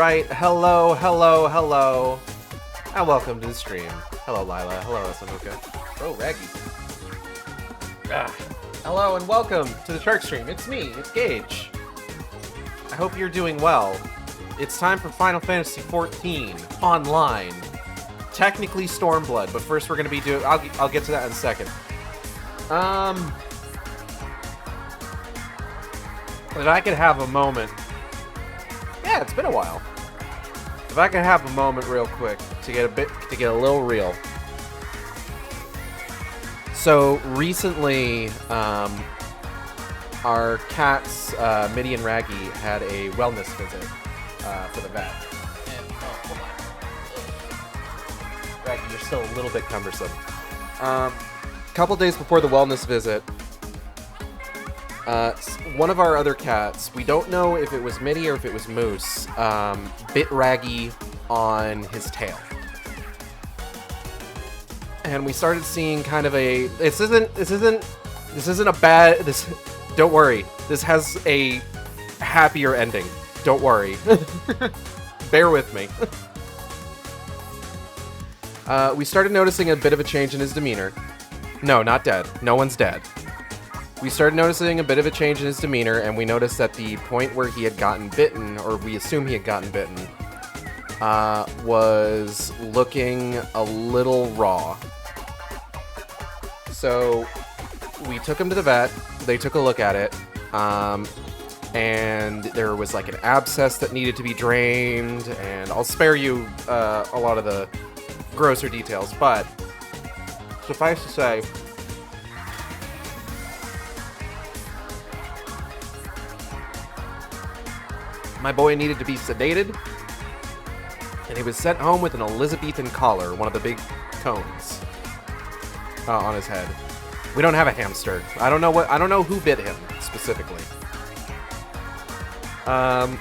right, hello, hello, hello, and welcome to the stream. Hello, Lila. Hello, Asamuka. Oh, Raggy. Hello, and welcome to the Shark Stream. It's me, it's Gage. I hope you're doing well. It's time for Final Fantasy XIV online. Technically Stormblood, but first we're going to be doing... I'll get to that in a second. If I could have a moment... Yeah, it's been a while. If I could have a moment real quick to get a little real. So recently, our cats, Mitty and Raggy, had a wellness visit for the vet. And, hold on. Raggy, you're still a little bit cumbersome. A couple days before the wellness visit, one of our other cats, we don't know if it was Mitty or if it was Moose, bit Raggy on his tail. And we started seeing kind of a... This isn't a bad... Don't worry. This has a happier ending. Don't worry. Bear with me. We started noticing a bit of a change in his demeanor. No, not dead. No one's dead. We started noticing a bit of a change in his demeanor, and we noticed at the point where he had gotten bitten, or we assume he had gotten bitten, was looking a little raw. So we took him to the vet. They took a look at it, and there was like an abscess that needed to be drained, and I'll spare you a lot of the grosser details, but suffice to say, my boy needed to be sedated, and he was sent home with an Elizabethan collar, one of the big cones, on his head. We don't have a hamster. I don't know who bit him specifically. And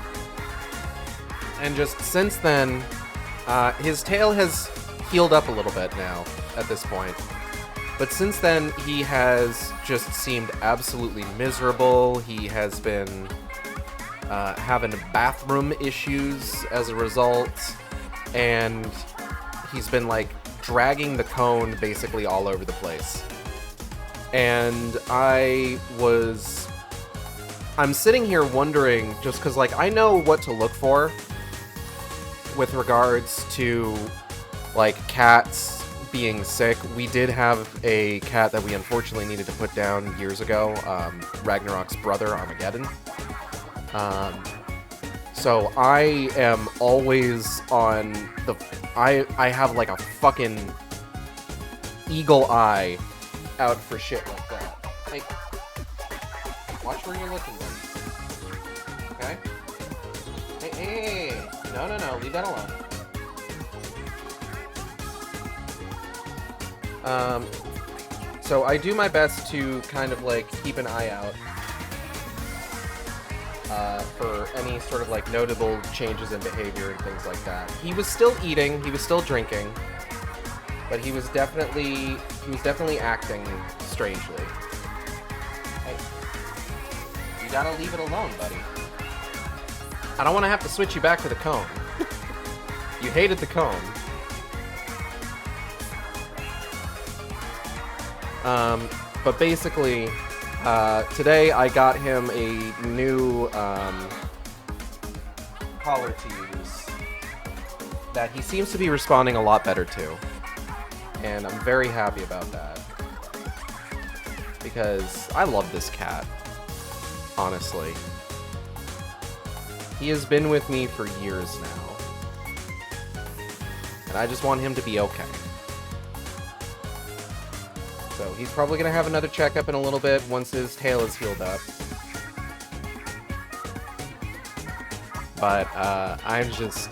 just since then, his tail has healed up a little bit now at this point. But since then, he has just seemed absolutely miserable. He has been having bathroom issues as a result, and he's been like dragging the cone basically all over the place. And I'm sitting here wondering, just because like I know what to look for with regards to like cats being sick. We did have a cat that we unfortunately needed to put down years ago, Ragnarok's brother, Armageddon. So I am always on the... I have like a fucking eagle eye out for shit like that. Hey, watch where you're looking, buddy. Okay? Hey. No, leave that alone. So I do my best to kind of like keep an eye out for any sort of like notable changes in behavior and things like that. He was still eating, he was still drinking, but he was definitely acting strangely. Hey, you gotta leave it alone, buddy. I don't want to have to switch you back to the cone. You hated the cone. But basically, today I got him a new collar to use that he seems to be responding a lot better to. And I'm very happy about that. Because I love this cat, honestly. He has been with me for years now. And I just want him to be okay. So he's probably going to have another checkup in a little bit once his tail is healed up. But, I'm just...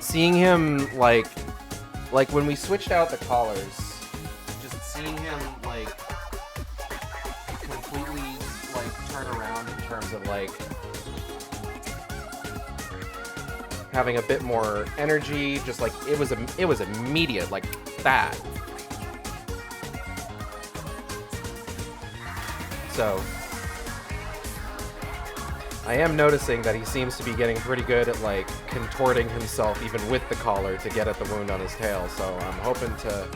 seeing him, like when we switched out the collars, just seeing him, like, completely, like, turn around in terms of, like, having a bit more energy, just like it was immediate, like that. So I am noticing that he seems to be getting pretty good at, like, contorting himself even with the collar to get at the wound on his tail, so I'm hoping to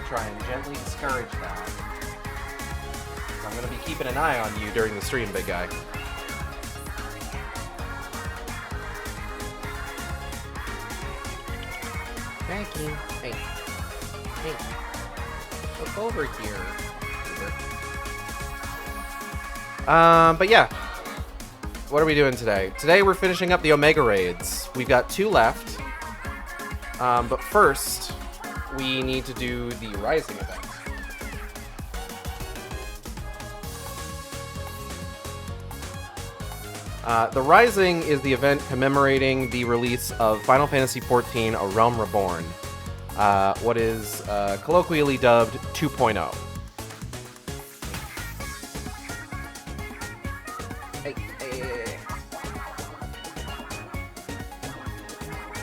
try and gently discourage that. So I'm going to be keeping an eye on you during the stream, big guy. Thank you. Hey. Hey. Look over here. But yeah. What are we doing today? Today we're finishing up the Omega raids. We've got 2 left. But first, we need to do the Rising event. The Rising is the event commemorating the release of Final Fantasy XIV: A Realm Reborn, what is colloquially dubbed 2.0. Hey.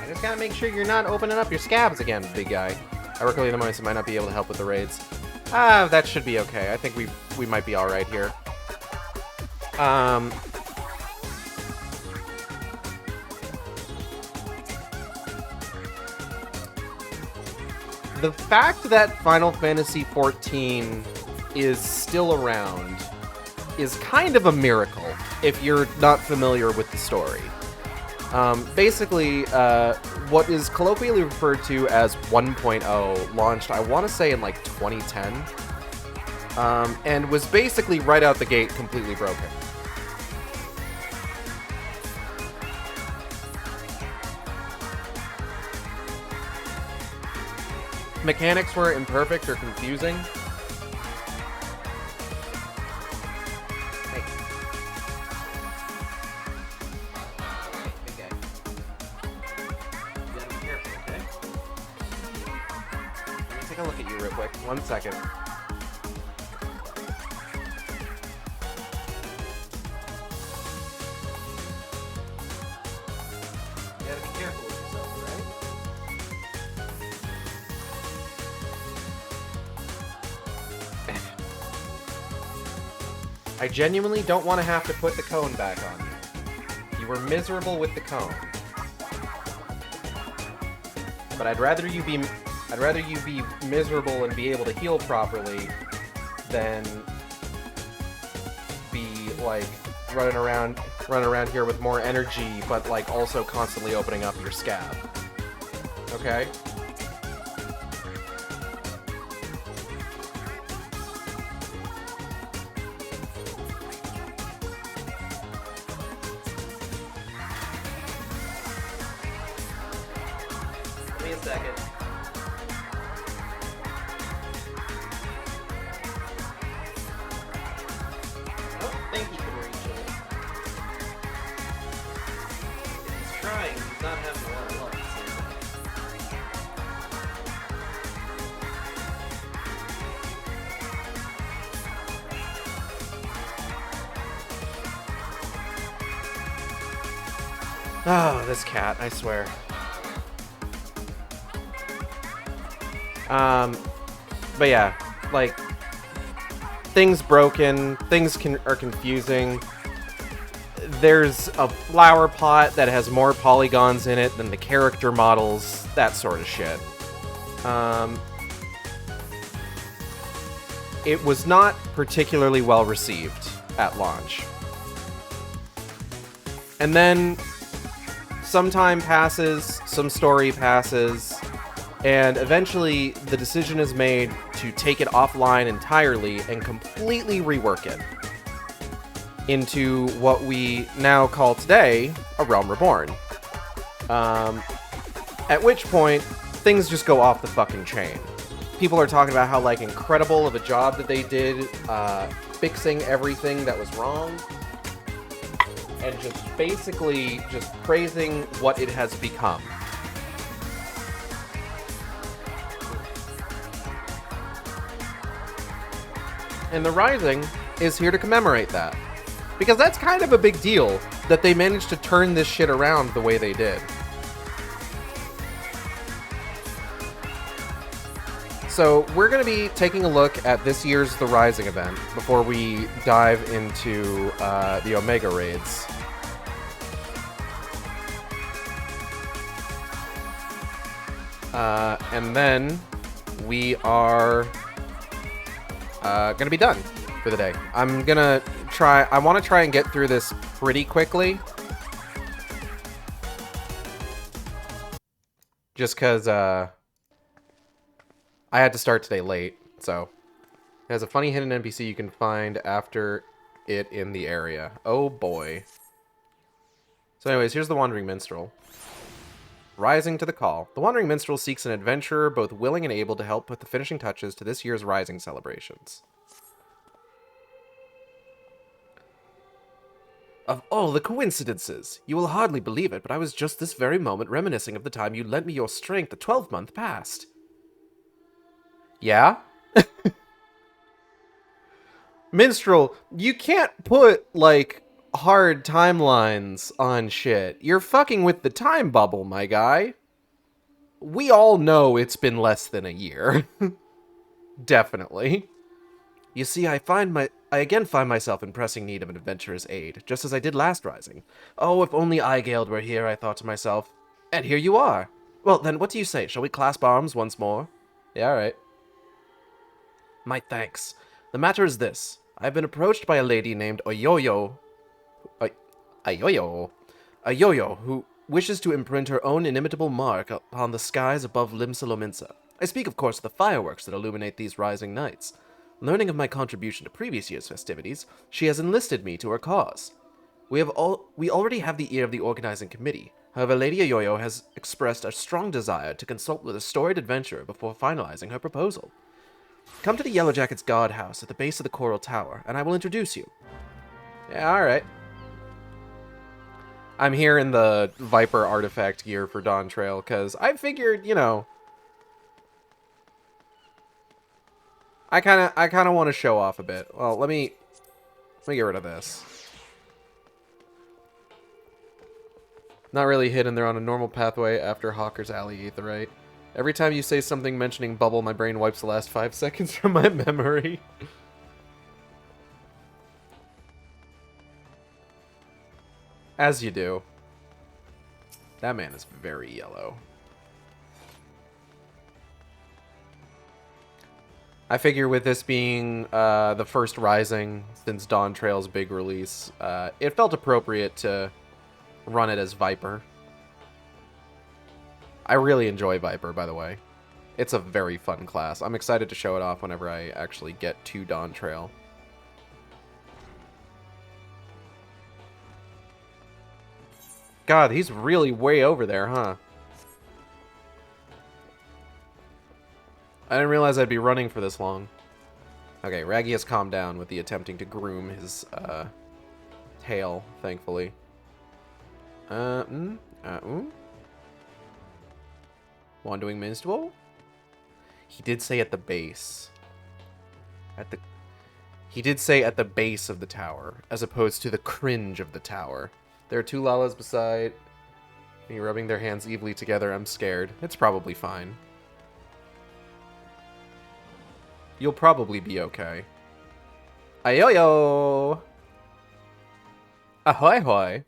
I just gotta make sure you're not opening up your scabs again, big guy. I work early in the morning, so might not be able to help with the raids. That should be okay. I think we might be alright here. The fact that Final Fantasy XIV is still around is kind of a miracle if you're not familiar with the story. Basically, what is colloquially referred to as 1.0 launched, I want to say, in like 2010, and was basically right out the gate completely broken. Mechanics were imperfect or confusing. Hey. Okay. You gotta be careful, okay? Let me take a look at you real quick. 1 second. You gotta be careful with yourself, right? I genuinely don't want to have to put the cone back on you. You were miserable with the cone. But I'd rather you be miserable and be able to heal properly than be like running around here with more energy, but like also constantly opening up your scab. Okay? Give me a second. Oh, thank you for Rachel. He's trying, he's not having a lot of luck. Oh, this cat, I swear. But yeah, like, things broken, things are confusing. There's a flower pot that has more polygons in it than the character models, that sort of shit. It was not particularly well received at launch. And then some time passes, some story passes, and eventually the decision is made to take it offline entirely and completely rework it into what we now call today A Realm Reborn. At which point, things just go off the fucking chain. People are talking about how, like, incredible of a job that they did fixing everything that was wrong, and just basically just praising what it has become. And the Rising is here to commemorate that. Because that's kind of a big deal that they managed to turn this shit around the way they did. So we're going to be taking a look at this year's The Rising event before we dive into the Omega raids. And then we are gonna be done for the day. I want to try and get through this pretty quickly. Just because I had to start today late, so. It has a funny hidden NPC you can find after it in the area. Oh boy. So anyways, here's the Wandering Minstrel. Rising to the call. The Wandering Minstrel seeks an adventurer both willing and able to help put the finishing touches to this year's Rising celebrations. Of all the coincidences! You will hardly believe it, but I was just this very moment reminiscing of the time you lent me your strength the 12-month past. Yeah? Minstrel, you can't put, like, hard timelines on shit. You're fucking with the time bubble, my guy. We all know it's been less than a year. Definitely. You see, I again find myself in pressing need of an adventurer's aid, just as I did last Rising. Oh, if only Aigeld were here, I thought to myself. And here you are. Well, then, what do you say? Shall we clasp arms once more? Yeah, alright. My thanks. The matter is this. I've been approached by a lady named Ayoyo, who wishes to imprint her own inimitable mark upon the skies above Limsa. I speak, of course, of the fireworks that illuminate these rising nights. Learning of my contribution to previous year's festivities, she has enlisted me to her cause. We already have the ear of the organizing committee. However, Lady Ayoyo has expressed a strong desire to consult with a storied adventurer before finalizing her proposal. Come to the Yellow Jackets' guardhouse at the base of the Coral Tower, and I will introduce you. Yeah, alright. I'm here in the Viper artifact gear for Dawn Trail, because I figured, you know... I kinda want to show off a bit. Well, let me get rid of this. Not really hidden, they're on a normal pathway after Hawker's Alley Aetheryte. Every time you say something mentioning bubble, my brain wipes the last 5 seconds from my memory. As you do. That man is very yellow. I figure with this being the first Rising since Dawn Trail's big release, it felt appropriate to run it as Viper. I really enjoy Viper, by the way. It's a very fun class. I'm excited to show it off whenever I actually get to Dawn Trail. God, he's really way over there, huh? I didn't realize I'd be running for this long. Okay, Raggy has calmed down with the attempting to groom his tail, thankfully. Wandering Minstrel? He did say at the base. He did say at the base of the tower, as opposed to the cringe of the tower. There are 2 Lalas beside me rubbing their hands evilly together. I'm scared. It's probably fine. You'll probably be okay. Ayoyo! Ahoy hoy!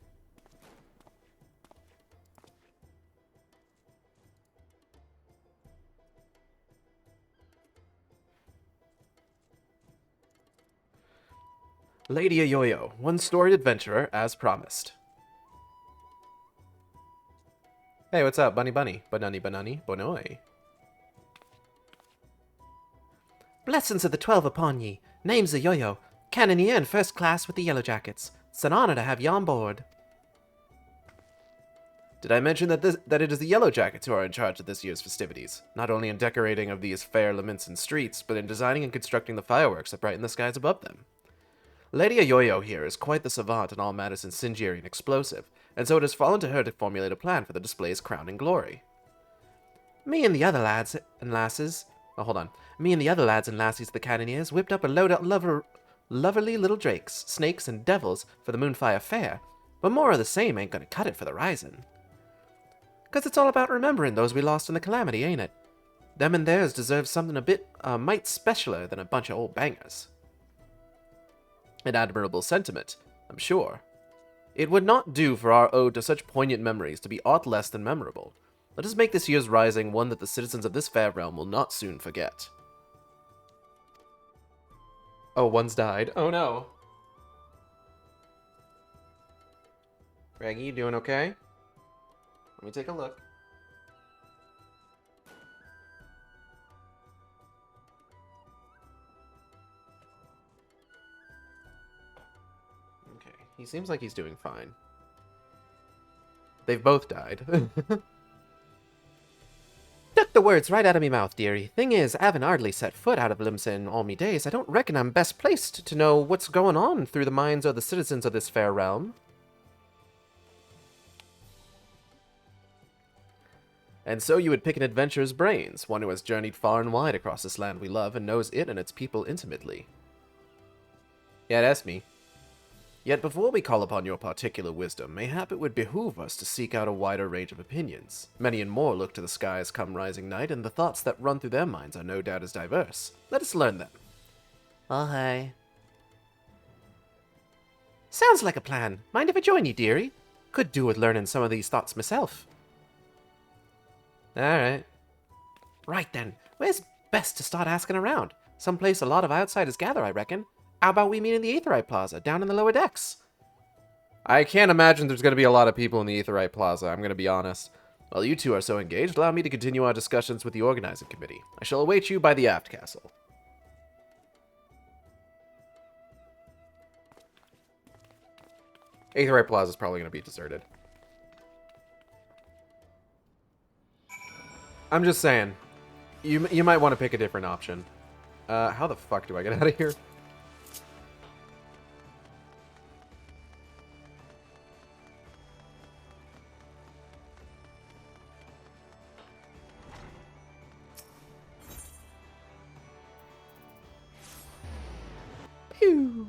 Lady Ayoyo, one storied adventurer, as promised. Hey, what's up, Bunny? Banani, bonoi. Blessings of the 12 upon ye. Name's Ayoyo, cannoneer in first class with the Yellow Jackets. It's an honor to have ye on board. Did I mention that it is the Yellow Jackets who are in charge of this year's festivities, not only in decorating of these fair Leminson streets, but in designing and constructing the fireworks that brighten the skies above them? Lady Ayoyo here is quite the savant in all matters incendiary and explosive, and so it has fallen to her to formulate a plan for the display's crowning glory. Me and the other lads and lassies of the cannoneers whipped up a load of lovely little drakes, snakes, and devils for the Moonfire Fair, but more of the same ain't gonna cut it for the Rising. 'Cause it's all about remembering those we lost in the Calamity, ain't it? Them and theirs deserve something a bit, mite specialer than a bunch of old bangers. An admirable sentiment, I'm sure. It would not do for our ode to such poignant memories to be aught less than memorable. Let us make this year's rising one that the citizens of this fair realm will not soon forget. Oh, one's died. Oh no. Raggy, you doing okay? Let me take a look. Okay, he seems like he's doing fine. They've both died. Took the words right out of me mouth, dearie. Thing is, I haven't hardly set foot out of Limsa in all me days. I don't reckon I'm best placed to know what's going on through the minds of the citizens of this fair realm. And so you would pick an adventurer's brains, one who has journeyed far and wide across this land we love and knows it and its people intimately. Yeah, that's me. Yet before we call upon your particular wisdom, mayhap it would behoove us to seek out a wider range of opinions. Many and more look to the skies come rising night, and the thoughts that run through their minds are no doubt as diverse. Let us learn them. Oh, hi. Sounds like a plan. Mind if I join you, dearie? Could do with learning some of these thoughts myself. Alright. Right then, where's best to start asking around? Someplace a lot of outsiders gather, I reckon. How about we meet in the Aetherite Plaza, down in the lower decks? I can't imagine there's going to be a lot of people in the Aetherite Plaza, I'm going to be honest. While you two are so engaged, allow me to continue our discussions with the organizing committee. I shall await you by the aft castle. Aetherite Plaza is probably going to be deserted. I'm just saying, you might want to pick a different option. How the fuck do I get out of here? Pew.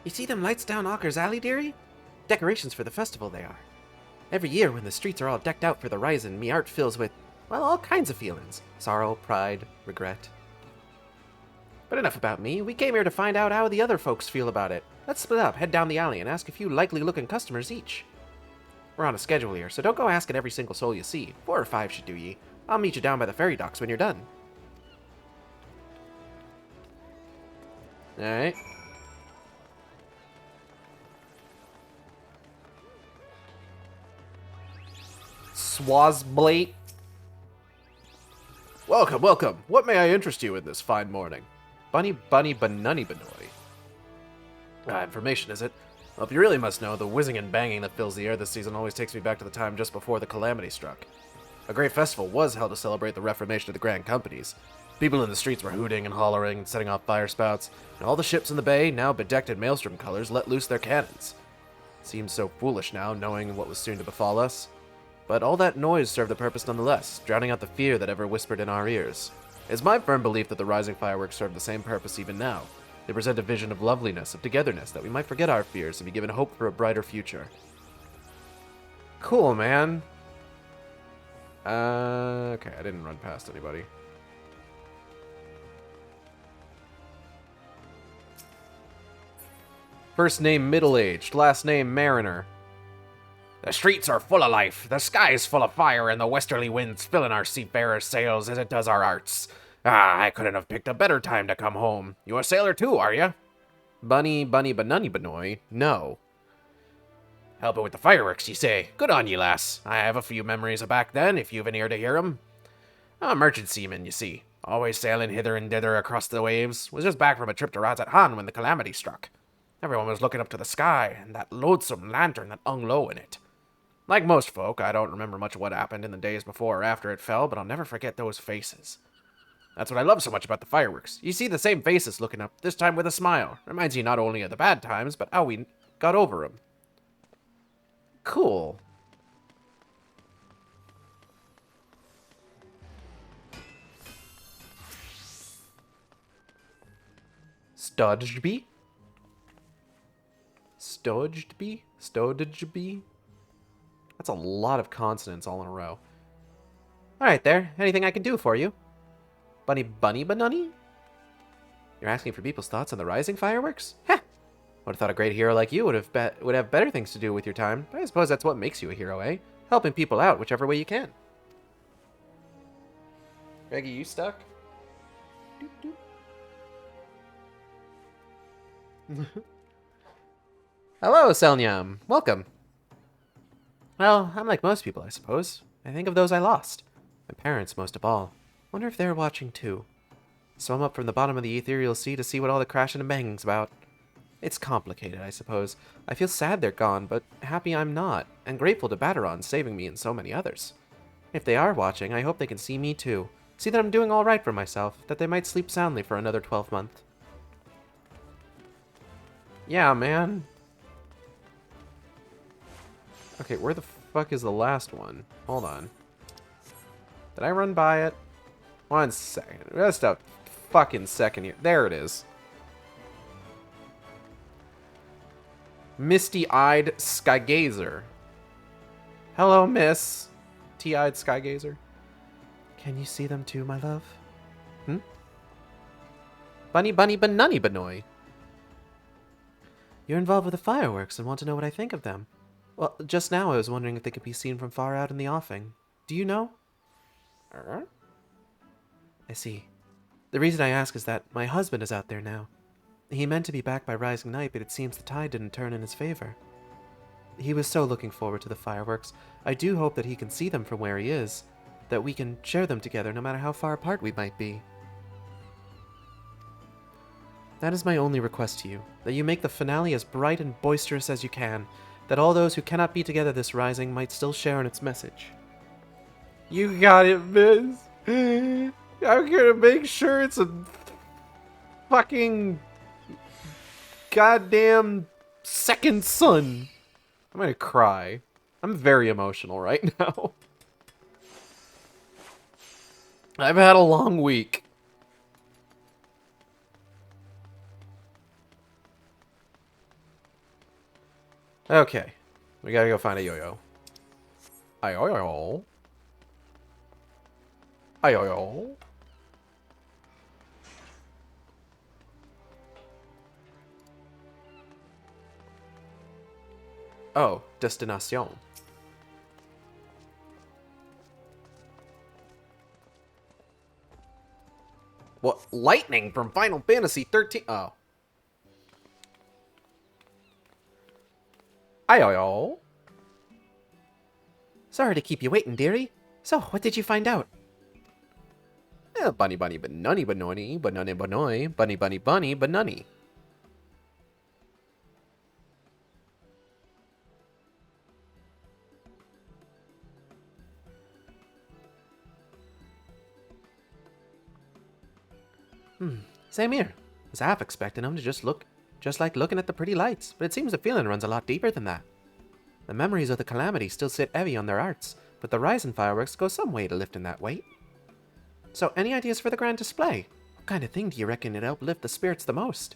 You see them lights down Auker's Alley, dearie? Decorations for the festival they are. Every year when the streets are all decked out for the Rising, me heart fills with, well, all kinds of feelings. Sorrow, pride, regret. But enough about me. We came here to find out how the other folks feel about it. Let's split up, head down the alley, and ask a few likely-looking customers each. We're on a schedule here, so don't go asking every single soul you see. 4 or 5 should do ye. I'll meet you down by the ferry docks when you're done. Alright. Swazblade. Welcome, welcome. What may I interest you in this fine morning? Bunny Bunny Banunny Banoy. Information, is it? Well, if you really must know, the whizzing and banging that fills the air this season always takes me back to the time just before the calamity struck. A great festival was held to celebrate the reformation of the Grand Companies. People in the streets were hooting and hollering and setting off fire spouts, and all the ships in the bay, now bedecked in maelstrom colors, let loose their cannons. Seems so foolish now, knowing what was soon to befall us. But all that noise served a purpose nonetheless, drowning out the fear that ever whispered in our ears. It's my firm belief that the rising fireworks serve the same purpose even now. They present a vision of loveliness, of togetherness, that we might forget our fears and be given hope for a brighter future. Cool, man. Okay, I didn't run past anybody. First name middle-aged, last name Mariner. The streets are full of life, the sky is full of fire, and the westerly winds filling our seafarers' sails as it does our hearts. I couldn't have picked a better time to come home. You a sailor too, are you? Bunny Banunny Banoy? No. Helping with the fireworks, you say? Good on ye, lass. I have a few memories of back then, if you've an ear to hear 'em. A merchant seaman, you see. Always sailing hither and thither across the waves. Was just back from a trip to Razat Han when the calamity struck. Everyone was looking up to the sky, and that loathsome lantern that hung low in it. Like most folk, I don't remember much of what happened in the days before or after it fell, but I'll never forget those faces. That's what I love so much about the fireworks. You see the same faces looking up, this time with a smile. Reminds you not only of the bad times, but how we got over them. Cool. Stodgeby? Stodgeby? Stodgeby? That's a lot of consonants all in a row. Alright there, anything I can do for you? Bunny Banunny? You're asking for people's thoughts on the Rising fireworks? Heh! Would have thought a great hero like you would have better things to do with your time. But I suppose that's what makes you a hero, eh? Helping people out whichever way you can. Reggie, you stuck? Doop, doop. Hello, Selnyam. Welcome. Well, I'm like most people, I suppose. I think of those I lost. My parents, most of all. Wonder if they're watching, too. Swum up from the bottom of the ethereal sea to see what all the crashing and banging's about. It's complicated, I suppose. I feel sad they're gone, but happy I'm not, and grateful to Battaron saving me and so many others. If they are watching, I hope they can see me, too. See that I'm doing all right for myself, that they might sleep soundly for another 12 months. Yeah, man. Okay, where the fuck is the last one? Hold on. Did I run by it? 1 second. Just a fucking second here. There it is. Misty-eyed Skygazer. Hello, miss. T-eyed Skygazer. Can you see them too, my love? Hmm? Bunny bunny banunny banoy. You're involved with the fireworks and want to know what I think of them. Well, just now I was wondering if they could be seen from far out in the offing. Do you know? I see. The reason I ask is that my husband is out there now. He meant to be back by rising night, but it seems the tide didn't turn in his favor. He was so looking forward to the fireworks. I do hope that he can see them from where he is, that we can share them together no matter how far apart we might be. That is my only request to you, that you make the finale as bright and boisterous as you can, that all those who cannot be together this rising might still share in its message. You got it, miss. I'm gonna make sure it's a fucking goddamn second son. I'm gonna cry. I'm very emotional right now. I've had a long week. Okay. We gotta go find a yo-yo. Ayo-yo. Ayo-yo. Oh, destination. What? Lightning from Final Fantasy 13? Oh. Ayo-yo. Sorry to keep you waiting, dearie. So, what did you find out? Bunny bunny banunny banoni, banunny banoy, bunny bunny bunny banunny. Same here. I was half expecting him to just like looking at the pretty lights, but it seems the feeling runs a lot deeper than that. The memories of the calamity still sit heavy on their hearts, but the rising fireworks go some way to lifting that weight. So, any ideas for the grand display? What kind of thing do you reckon it'd uplift the spirits the most?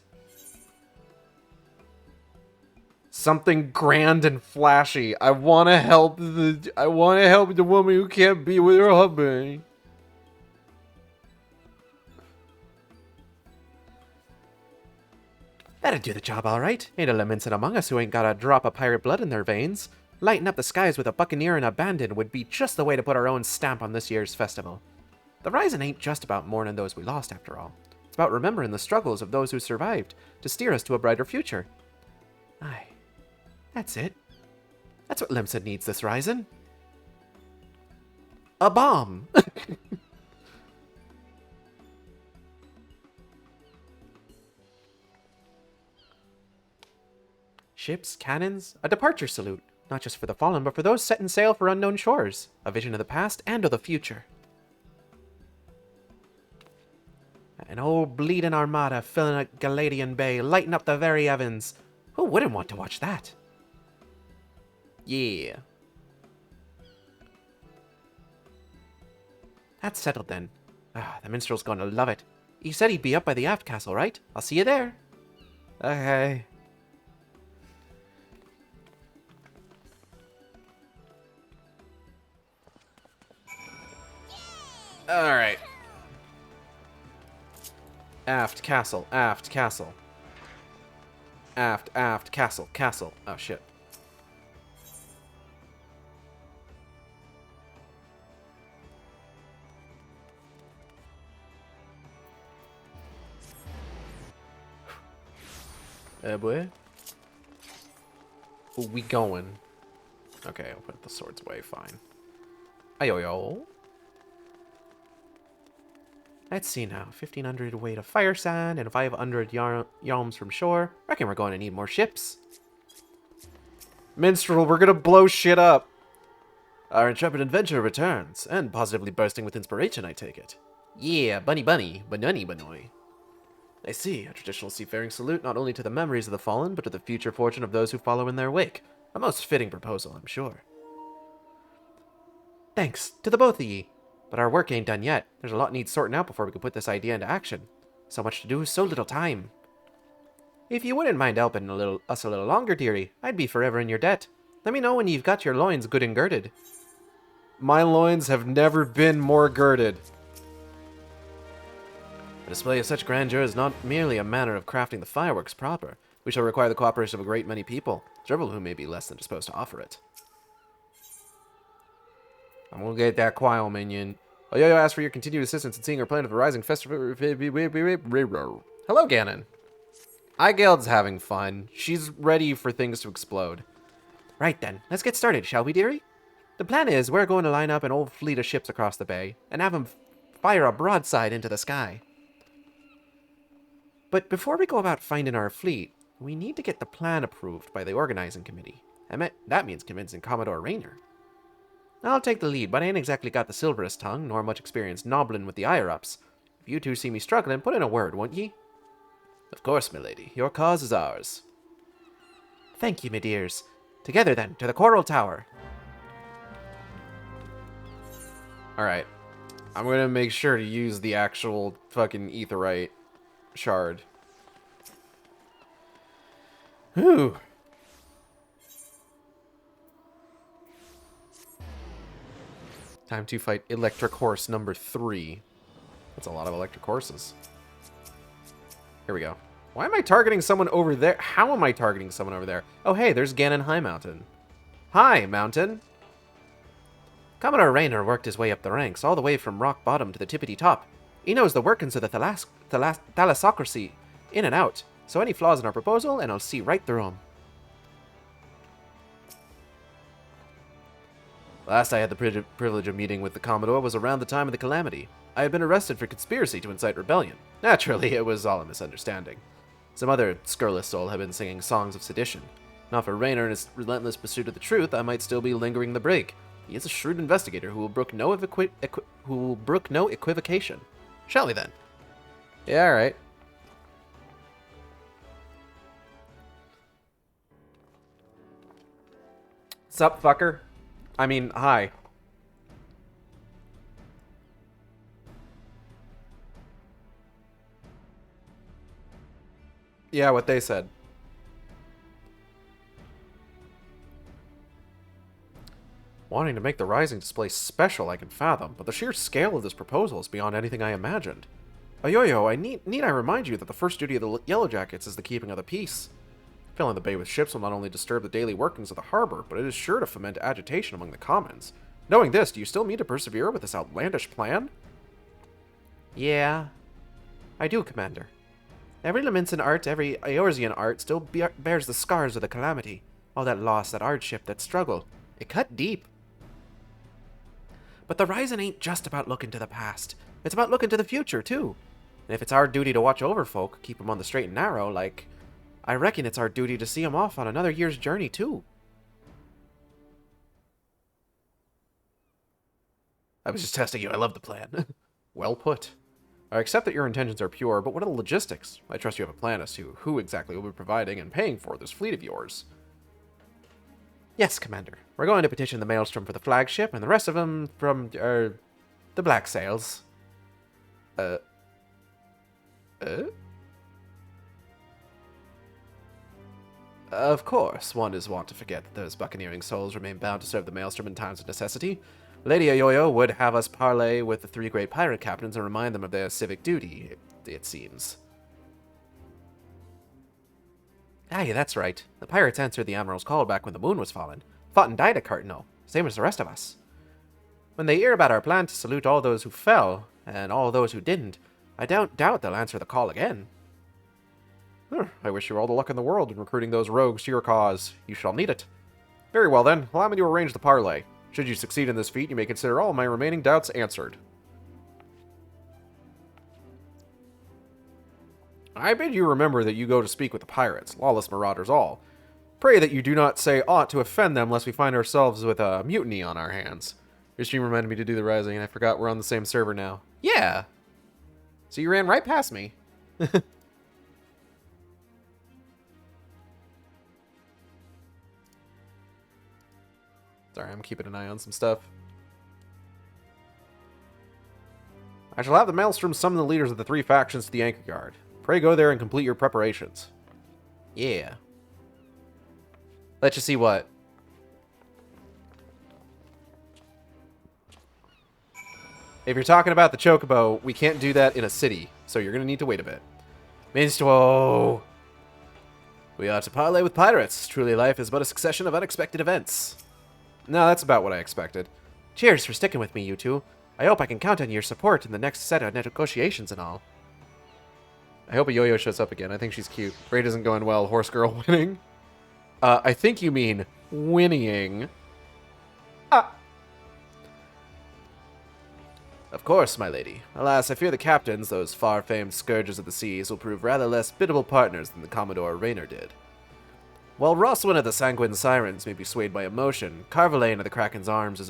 Something grand and flashy. I want to help the woman who can't be with her husband. That'd do the job all right. Ain't a lamentin' among us who ain't got a drop of pirate blood in their veins. Lighting up the skies with a buccaneer and a bandit would be just the way to put our own stamp on this year's festival. The Rising ain't just about mourning those we lost, after all. It's about remembering the struggles of those who survived to steer us to a brighter future. Aye. That's it. That's what Limsa needs this Rising. A bomb! Ships, cannons, a departure salute. Not just for the fallen, but for those setting sail for unknown shores. A vision of the past and of the future. An old bleeding armada filling a Galadian bay, lighting up the very heavens. Who wouldn't want to watch that? Yeah. That's settled then. The minstrel's gonna love it. He said he'd be up by the aft castle, right? I'll see you there. Okay. Alright. Aft, castle, aft, castle. Aft, aft, castle, castle. Oh, shit. Boy. Where we going? Okay, I'll put the swords away, fine. Ayo-yo. Let's see now. 1,500 weight of fire sand and 500 yalms from shore. Reckon we're going to need more ships. Minstrel, we're gonna blow shit up. Our intrepid adventurer returns, and positively bursting with inspiration, I take it. Yeah, bunny bunny, banani banoy. I see, a traditional seafaring salute not only to the memories of the fallen, but to the future fortune of those who follow in their wake. A most fitting proposal, I'm sure. Thanks, to the both of ye. But our work ain't done yet. There's a lot needs sorting out before we can put this idea into action. So much to do, so little time. If you wouldn't mind helping us a little longer, dearie, I'd be forever in your debt. Let me know when you've got your loins good and girded. My loins have never been more girded. A display of such grandeur is not merely a manner of crafting the fireworks proper. We shall require the cooperation of a great many people, several who may be less than disposed to offer it. I'm gonna get that quail minion. Yo-yo asks for your continued assistance in seeing our plan of the Rising Festival. Hello, Ganon. Igild's having fun. She's ready for things to explode. Right then, let's get started, shall we, dearie? The plan is we're going to line up an old fleet of ships across the bay and have them fire a broadside into the sky. But before we go about finding our fleet, we need to get the plan approved by the organizing committee. That means convincing Commodore Raynor. I'll take the lead, but I ain't exactly got the silverest tongue, nor much experience nobbling with the higher-ups. If you two see me struggling, put in a word, won't ye? Of course, milady. Your cause is ours. Thank you, my dears. Together, then, to the Coral Tower. Alright. I'm gonna make sure to use the actual fucking aetheryte shard. Whew. Time to fight Electric Horse number 3. That's a lot of electric horses. Here we go. Why am I targeting someone over there? How am I targeting someone over there? Oh, hey, there's Ganon High Mountain. Hi, Mountain. Commodore Raynor worked his way up the ranks, all the way from rock bottom to the tippity top. He knows the workings of the thalassocracy in and out, so any flaws in our proposal, and I'll see right through them. Last I had the privilege of meeting with the Commodore was around the time of the Calamity. I had been arrested for conspiracy to incite rebellion. Naturally, it was all a misunderstanding. Some other scurrilous soul had been singing songs of sedition. Not for Raynor and his relentless pursuit of the truth, I might still be lingering in the brig. He is a shrewd investigator who will brook no equivocation. Shall we then? Yeah, alright. Sup, fucker? I mean, hi. Yeah, what they said. Wanting to make the Rising display special, I can fathom, but the sheer scale of this proposal is beyond anything I imagined. Ayoyo, need I remind you that the first duty of the Yellow Jackets is the keeping of the peace. Filling the bay with ships will not only disturb the daily workings of the harbor, but it is sure to foment agitation among the commons. Knowing this, do you still mean to persevere with this outlandish plan? Yeah, I do, Commander. Every Laminsan art, every Eorzean art still bears the scars of the Calamity. All that loss, that hardship, that struggle. It cut deep. But the Rising ain't just about looking to the past. It's about looking to the future, too. And if it's our duty to watch over folk, keep them on the straight and narrow, like, I reckon it's our duty to see them off on another year's journey, too. I was just testing you. I love the plan. Well put. I accept that your intentions are pure, but what are the logistics? I trust you have a plan as to who exactly will be providing and paying for this fleet of yours. Yes, Commander. We're going to petition the Maelstrom for the flagship, and the rest of them from, the Black Sails. Of course, one is wont to forget that those buccaneering souls remain bound to serve the Maelstrom in times of necessity. Lady Ayoyo would have us parley with the 3 great pirate captains and remind them of their civic duty. it seems. Aye, that's right. The pirates answered the Admiral's call back when the moon was fallen. Fought and died at Cartano, same as the rest of us. When they hear about our plan to salute all those who fell, and all those who didn't, I don't doubt they'll answer the call again. I wish you all the luck in the world in recruiting those rogues to your cause. You shall need it. Very well then, allow me to arrange the parley. Should you succeed in this feat, you may consider all my remaining doubts answered. I bid you remember that you go to speak with the pirates, lawless marauders all. Pray that you do not say aught to offend them lest we find ourselves with a mutiny on our hands. Your stream reminded me to do the rising, and I forgot we're on the same server now. Yeah! So you ran right past me. Sorry, I'm keeping an eye on some stuff. I shall have the Maelstrom summon the leaders of the 3 factions to the Anchor Yard. Pray go there and complete your preparations. Yeah. Let's just see what. If you're talking about the Chocobo, we can't do that in a city, so you're going to need to wait a bit. Minstrel! We are to parley with pirates. Truly life is but a succession of unexpected events. No, that's about what I expected. Cheers for sticking with me, you two. I hope I can count on your support in the next set of negotiations and all. I hope a yo-yo shows up again. I think she's cute. Raid isn't going well. Horse girl winning. I think you mean whinnying. Ah. Of course, my lady. Alas, I fear the captains, those far-famed scourges of the seas, will prove rather less biddable partners than the Commodore Raynor did. While Roswin of the Sanguine Sirens may be swayed by emotion, Carvalane of the Kraken's Arms is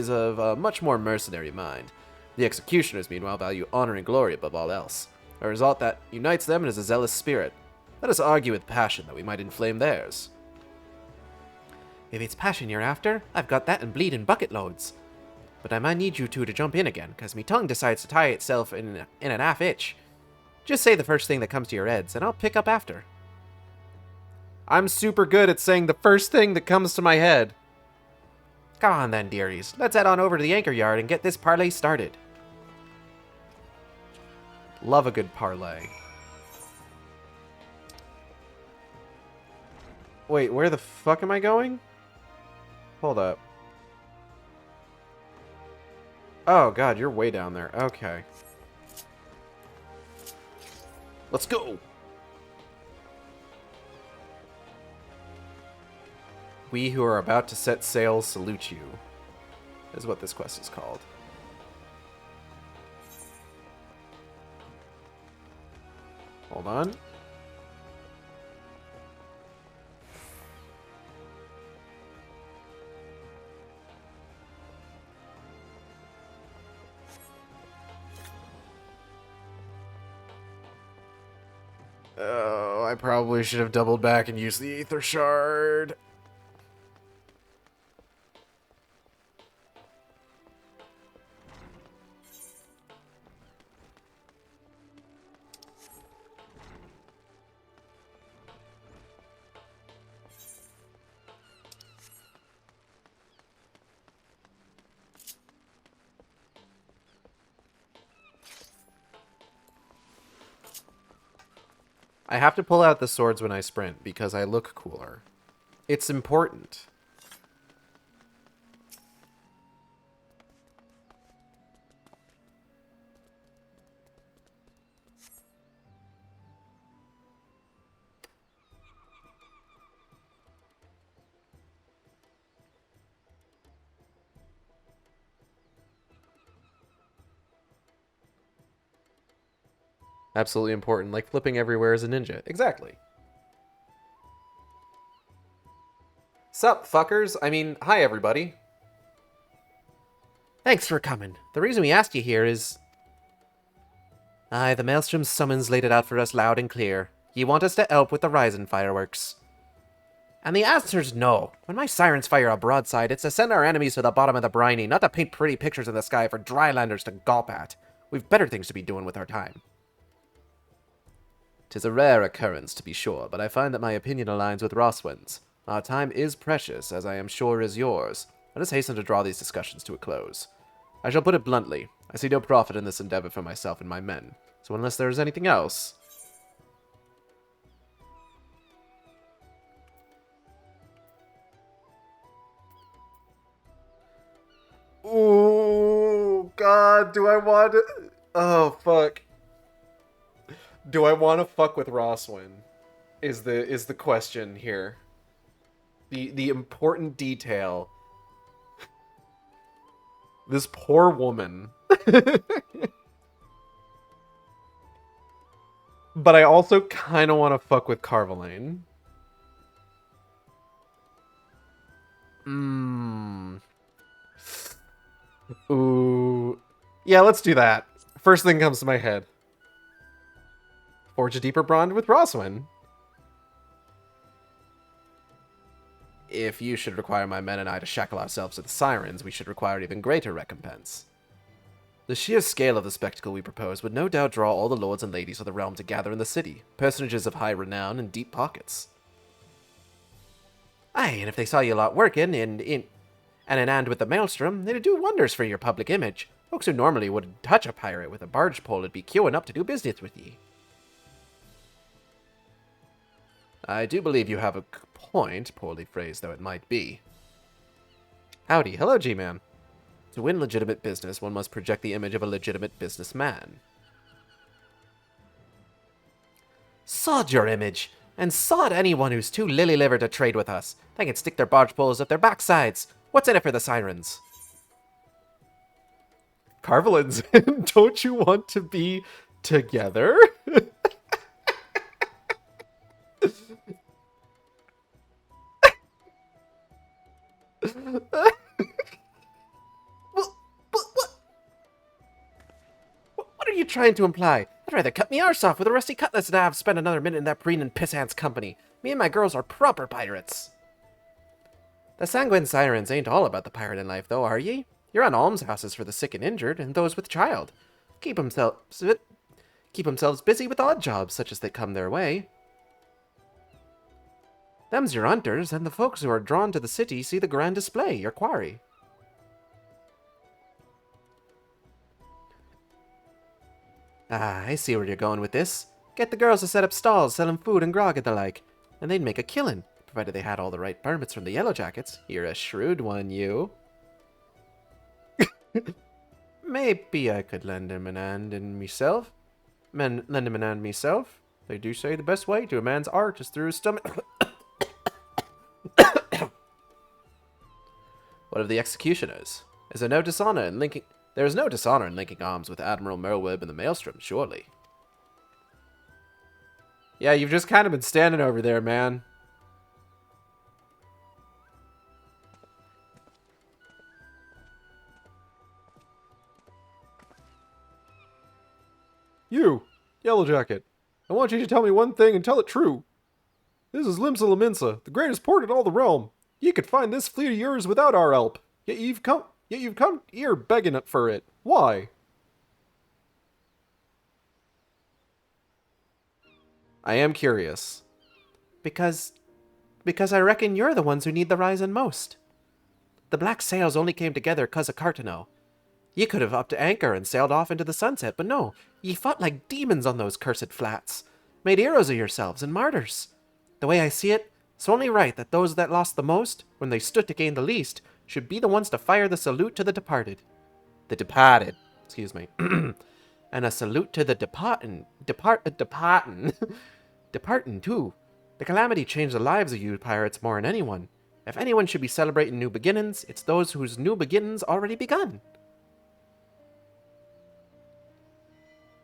of a much more mercenary mind. The executioners, meanwhile, value honor and glory above all else. A result that unites them is a zealous spirit. Let us argue with passion that we might inflame theirs. If it's passion you're after, I've got that and bleed in bucket loads. But I might need you two to jump in again, cause me tongue decides to tie itself in an half itch. Just say the first thing that comes to your heads, and I'll pick up after. I'm super good at saying the first thing that comes to my head. Come on then, dearies. Let's head on over to the Anchor Yard and get this parlay started. Love a good parlay. Wait, where the fuck am I going? Hold up. Oh god, you're way down there. Okay. Let's go! We who are about to set sail salute you, is what this quest is called. Hold on. Oh, I probably should have doubled back and used the Aether Shard. I have to pull out the swords when I sprint because I look cooler. It's important. Absolutely important, like flipping everywhere as a ninja. Exactly. Sup, fuckers? I mean, hi everybody. Thanks for coming. The reason we asked you here is... Aye, the Maelstrom's summons laid it out for us loud and clear. Ye want us to help with the Rising fireworks. And the answer's no. When my sirens fire a broadside, it's to send our enemies to the bottom of the briny, not to paint pretty pictures in the sky for drylanders to gawp at. We've better things to be doing with our time. 'Tis a rare occurrence, to be sure, but I find that my opinion aligns with Roswin's. Our time is precious, as I am sure is yours. Let us hasten to draw these discussions to a close. I shall put it bluntly. I see no profit in this endeavor for myself and my men. So unless there is anything else... Ooh, God, do I want to... Oh, fuck. Do I want to fuck with Roswin? Is the question here. The important detail. This poor woman. But I also kind of want to fuck with Carvalane. Ooh. Yeah, let's do that. First thing comes to my head. Forge a deeper bond with Roswin. If you should require my men and I to shackle ourselves to the sirens, we should require even greater recompense. The sheer scale of the spectacle we propose would no doubt draw all the lords and ladies of the realm to gather in the city, personages of high renown and deep pockets. Aye, and if they saw you lot working in hand with the maelstrom, it'd do wonders for your public image. Folks who normally wouldn't touch a pirate with a barge pole would be queuing up to do business with ye. I do believe you have a point, poorly phrased though it might be. Howdy, hello G-Man. To win legitimate business, one must project the image of a legitimate businessman. Sod your image, and sod anyone who's too lily-livered to trade with us. They can stick their barge poles up their backsides. What's in it for the sirens? Carvaline's in. Don't you want to be together? What are you trying to imply? I'd rather cut me arse off with a rusty cutlass than have spent another minute in that preening pissant's company. Me and my girls are proper pirates. The sanguine sirens ain't all about the pirating life, though, are ye? You're on almshouses for the sick and injured, and those with child. Keep themselves busy with odd jobs, such as they come their way. Them's your hunters, and the folks who are drawn to the city see the grand display, your quarry. Ah, I see where you're going with this. Get the girls to set up stalls selling food and grog and the like, and they'd make a killing, provided they had all the right permits from the Yellow Jackets. You're a shrewd one, you. Maybe I could lend him an hand in myself. Lend him an hand myself. They do say the best way to a man's art is through his stomach. What of the executioners? Is there no dishonor in linking... There is no dishonor in linking arms with Admiral Merweb and the Maelstrom, surely. Yeah, you've just kind of been standing over there, man. You, Yellow Jacket, I want you to tell me one thing and tell it true. This is Limsa Laminsa, the greatest port in all the realm. Ye could find this fleet of yours without our help. Yet you've come here begging for it. Why? I am curious. Because I reckon you're the ones who need the rising most. The black sails only came together 'cause of Cartano. Ye could have upped anchor and sailed off into the sunset, but no, ye fought like demons on those cursed flats. Made heroes of yourselves and martyrs. The way I see it, it's only right that those that lost the most, when they stood to gain the least, should be the ones to fire the salute to the departed. The departed, excuse me. And a salute to the departing too. The calamity changed the lives of you pirates more than anyone. If anyone should be celebrating new beginnings, it's those whose new beginnings already begun.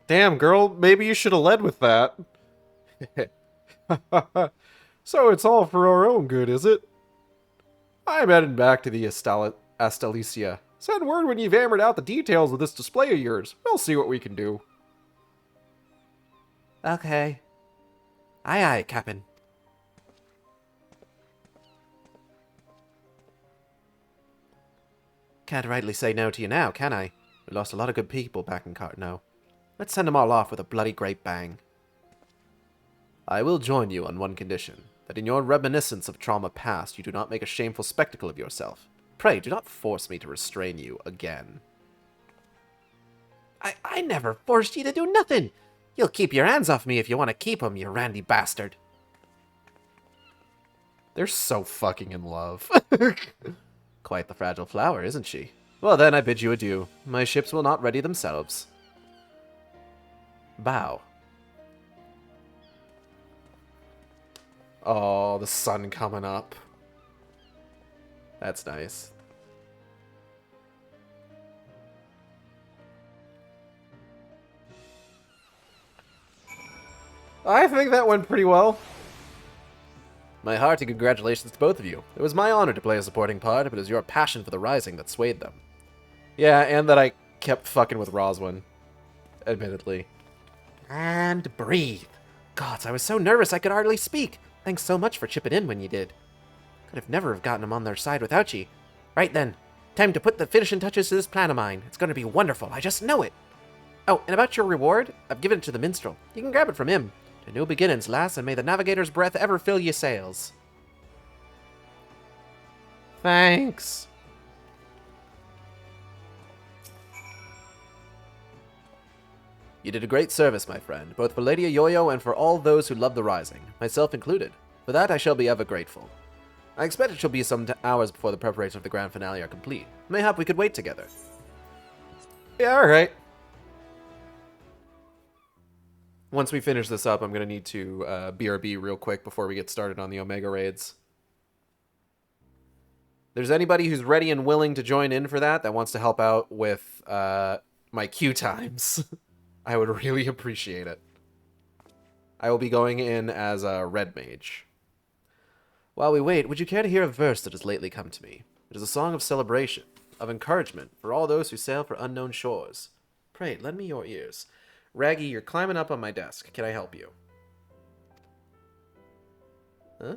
Damn, girl, maybe you should have led with that. So it's all for our own good, is it? I'm heading back to the Astalicia. Send word when you've hammered out the details of this display of yours. We'll see what we can do. Okay. Aye aye, Captain. Can't rightly say no to you now, can I? We lost a lot of good people back in Cartano. Let's send them all off with a bloody great bang. I will join you on one condition, that in your reminiscence of trauma past, you do not make a shameful spectacle of yourself. Pray, do not force me to restrain you again. I never forced you to do nothing. You'll keep your hands off me if you want to keep 'em, you randy bastard. They're so fucking in love. Quite the fragile flower, isn't she? Well then, I bid you adieu. My ships will not ready themselves. Bow. Oh, the sun coming up. That's nice. I think that went pretty well. My hearty congratulations to both of you. It was my honor to play a supporting part, but it was your passion for the Rising that swayed them. Yeah, and that I kept fucking with Roswin. Admittedly. And breathe. Gods, I was so nervous I could hardly speak. Thanks so much for chipping in when you did. Could have never have gotten them on their side without ye. Right then. Time to put the finishing touches to this plan of mine. It's going to be wonderful. I just know it. Oh, and about your reward, I've given it to the minstrel. You can grab it from him. To new beginnings, lass, and may the navigator's breath ever fill ye sails. Thanks. You did a great service, my friend, both for Lady Yoyo and for all those who love the Rising, myself included. For that I shall be ever grateful. I expect it shall be some hours before the preparations of the grand finale are complete. Mayhap we could wait together. Yeah, alright. Once we finish this up, I'm going to need to BRB real quick before we get started on the Omega raids. There's anybody who's ready and willing to join in for that wants to help out with my queue times. I would really appreciate it. I will be going in as a red mage. While we wait, would you care to hear a verse that has lately come to me? It is a song of celebration, of encouragement for all those who sail for unknown shores. Pray, lend me your ears. Raggy, you're climbing up on my desk. Can I help you? Huh?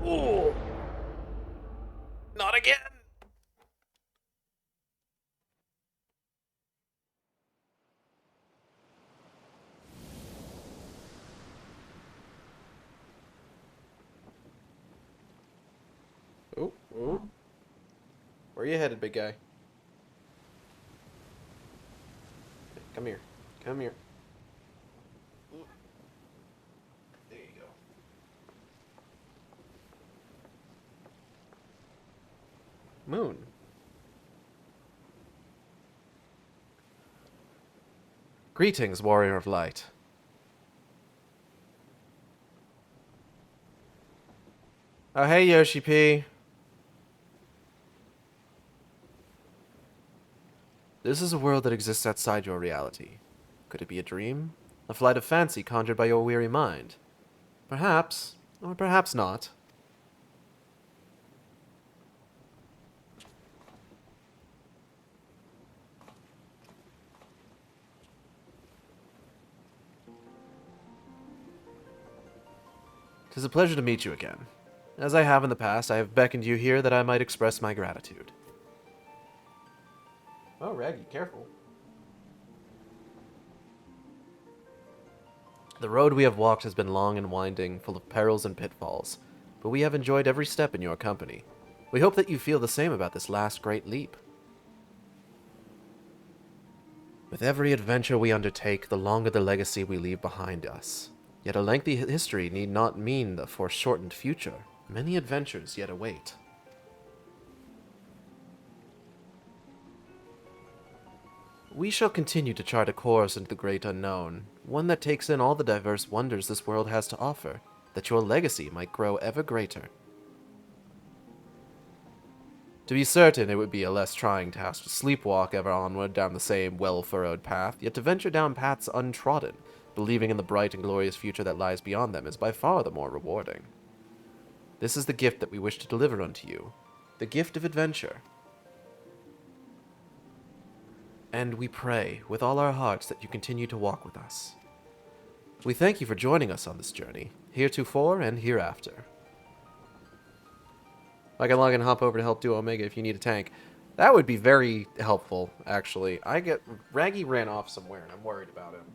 Ooh! Not again! Oh, oh. Where are you headed, big guy? Come here. Come here. There you go. Moon. Greetings, warrior of light. Oh, hey, Yoshi P. This is a world that exists outside your reality. Could it be a dream? A flight of fancy conjured by your weary mind? Perhaps, or perhaps not. Tis a pleasure to meet you again. As I have in the past, I have beckoned you here that I might express my gratitude. Oh, Raggy, careful. The road we have walked has been long and winding, full of perils and pitfalls, but we have enjoyed every step in your company. We hope that you feel the same about this last great leap. With every adventure we undertake, the longer the legacy we leave behind us. Yet a lengthy history need not mean the foreshortened future. Many adventures yet await. We shall continue to chart a course into the great unknown, one that takes in all the diverse wonders this world has to offer, that your legacy might grow ever greater. To be certain, it would be a less trying task to sleepwalk ever onward down the same well-furrowed path, yet to venture down paths untrodden, believing in the bright and glorious future that lies beyond them, is by far the more rewarding. This is the gift that we wish to deliver unto you, the gift of adventure. And we pray with all our hearts that you continue to walk with us. We thank you for joining us on this journey, heretofore and hereafter. I can log and hop over to help do Omega if you need a tank. That would be very helpful, actually. Raggy ran off somewhere, and I'm worried about him.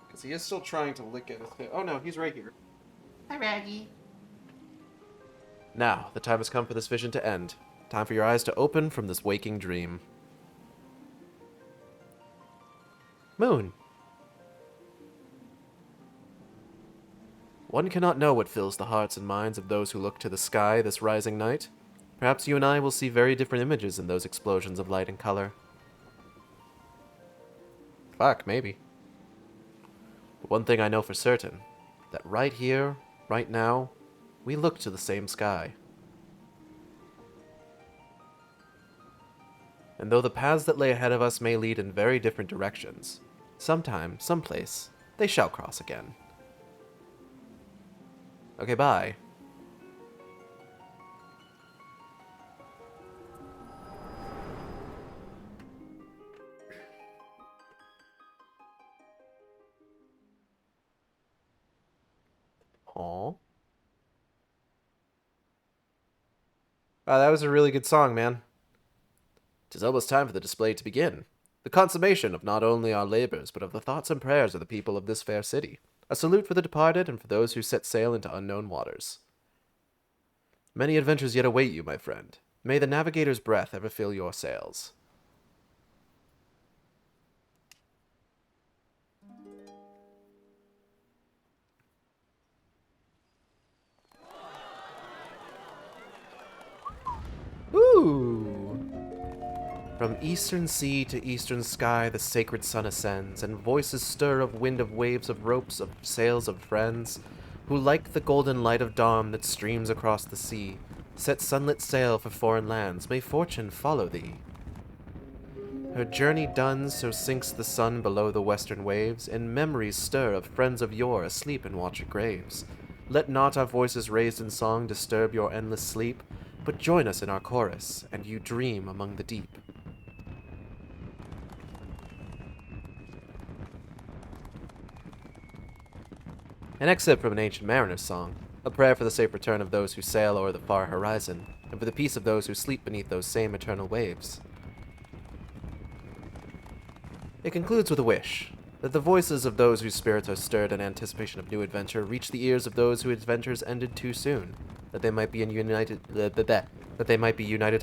Because he is still trying to lick at his tail. Oh no, he's right here. Hi, Raggy. Now, the time has come for this vision to end. Time for your eyes to open from this waking dream. Moon. One cannot know what fills the hearts and minds of those who look to the sky this rising night. Perhaps you and I will see very different images in those explosions of light and color. Fuck, maybe. But one thing I know for certain, that right here, right now, we look to the same sky. And though the paths that lay ahead of us may lead in very different directions, sometime, someplace, they shall cross again. Okay, bye. Aww. Wow, that was a really good song, man. 'Tis almost time for the display to begin. The consummation of not only our labors, but of the thoughts and prayers of the people of this fair city. A salute for the departed and for those who set sail into unknown waters. Many adventures yet await you, my friend. May the navigator's breath ever fill your sails. Ooh! From eastern sea to eastern sky the sacred sun ascends, and voices stir of wind of waves of ropes of sails of friends, who like the golden light of dawn that streams across the sea, set sunlit sail for foreign lands, may fortune follow thee. Her journey done, so sinks the sun below the western waves, and memories stir of friends of yore asleep in watchet graves. Let not our voices raised in song disturb your endless sleep, but join us in our chorus, and you dream among the deep. An excerpt from an ancient mariner's song, a prayer for the safe return of those who sail o'er the far horizon, and for the peace of those who sleep beneath those same eternal waves. It concludes with a wish, that the voices of those whose spirits are stirred in anticipation of new adventure reach the ears of those whose adventures ended too soon, that they might be united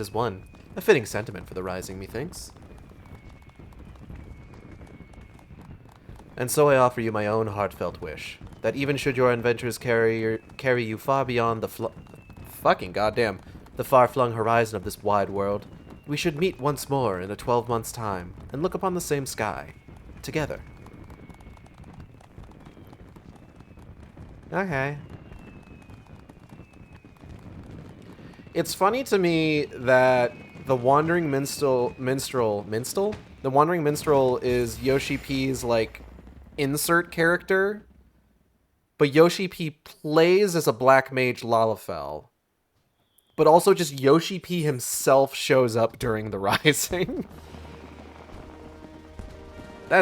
as one. A fitting sentiment for the rising, methinks. And so I offer you my own heartfelt wish, that even should your adventures carry you far beyond the far-flung horizon of this wide world, we should meet once more in a 12 months' time, and look upon the same sky, together. Okay. It's funny to me that the Wandering Minstrel is Yoshi P's, like, insert character, but Yoshi P plays as a black mage Lalafell. But also just Yoshi P himself shows up during the Rising. We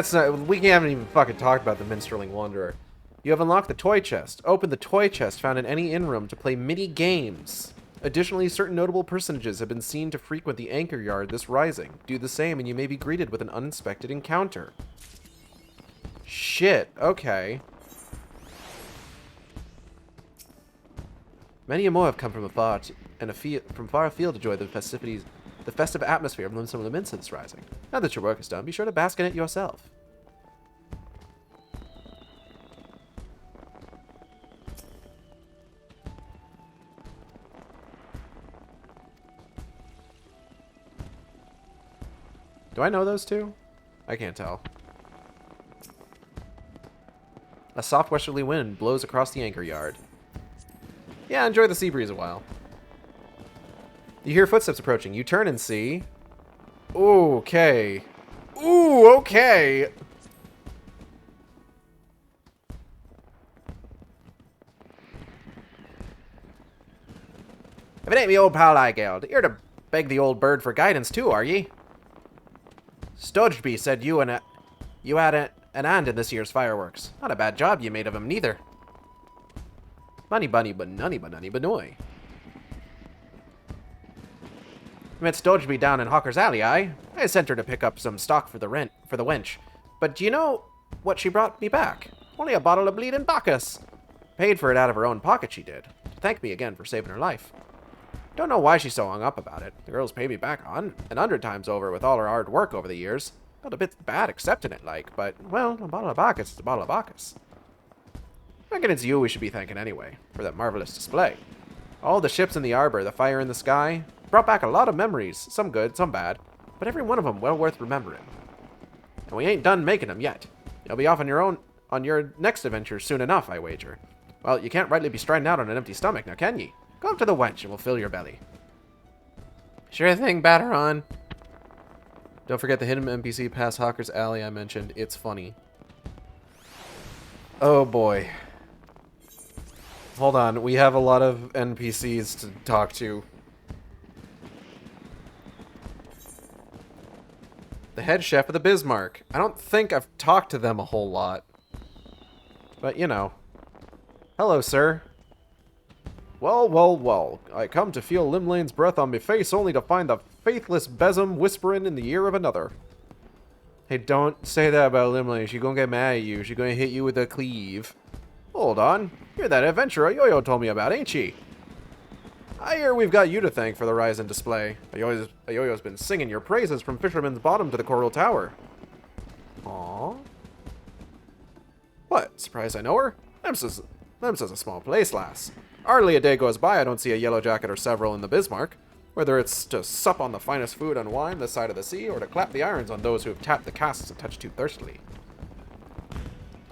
haven't even fucking talked about the Minstreling Wanderer. You have unlocked the toy chest. Open the toy chest found in any inn room to play mini games. Additionally, certain notable personages have been seen to frequent the anchor yard this Rising. Do the same and you may be greeted with an unexpected encounter. Shit, okay. Many more have come from afar from far afield to enjoy the festive atmosphere of some of the mints this Rising. Now that your work is done, be sure to bask in it yourself. Do I know those two? I can't tell. A soft westerly wind blows across the anchor yard. Yeah, enjoy the sea breeze a while. You hear footsteps approaching. You turn and see... Ooh, okay. Ooh, okay! If it ain't me old pal Igeld, you're to beg the old bird for guidance too, are ye? Stodgeby said you had an hand in this year's fireworks. Not a bad job you made of him, neither. Bunny bunny but nunny banoy. met Stodgeby down in Hawker's Alley, I sent her to pick up some stock for the wench. But do you know what she brought me back? Only a bottle of bleeding Bacchus. Paid for it out of her own pocket, she did. To thank me again for saving her life. Don't know why she's so hung up about it. The girl's paid me back 100 times over with all her hard work over the years. Felt a bit bad accepting it, like, but, well, a bottle of Bacchus is a bottle of Bacchus. Reckon it's you we should be thanking anyway, for that marvelous display. All the ships in the arbor, the fire in the sky, brought back a lot of memories, some good, some bad, but every one of them well worth remembering. And we ain't done making them yet. You'll be off on your next adventure soon enough, I wager. Well, you can't rightly be striding out on an empty stomach, now can ye? Go up to the wench and we'll fill your belly. Sure thing, batter on. Don't forget the hidden NPC past Hawker's Alley I mentioned. It's funny. Oh boy. Hold on, we have a lot of NPCs to talk to. The head chef of the Bismarck. I don't think I've talked to them a whole lot. But, you know. Hello, sir. Well, well, well. I come to feel Limlane's breath on me face only to find the faithless besom whispering in the ear of another. Hey, don't say that about Limlane. She gonna get mad at you. She gonna hit you with a cleave. Hold on. You're that adventurer Yo-Yo told me about, ain't she? I hear we've got you to thank for the rise in display. Yo-Yo's been singing your praises from Fisherman's Bottom to the Coral Tower. Aww. What? Surprised I know her? Limsa's a small place, lass. Hardly a day goes by I don't see a yellow jacket or several in the Bismarck. Whether it's to sup on the finest food and wine this side of the sea, or to clap the irons on those who have tapped the casks a touch too thirstily.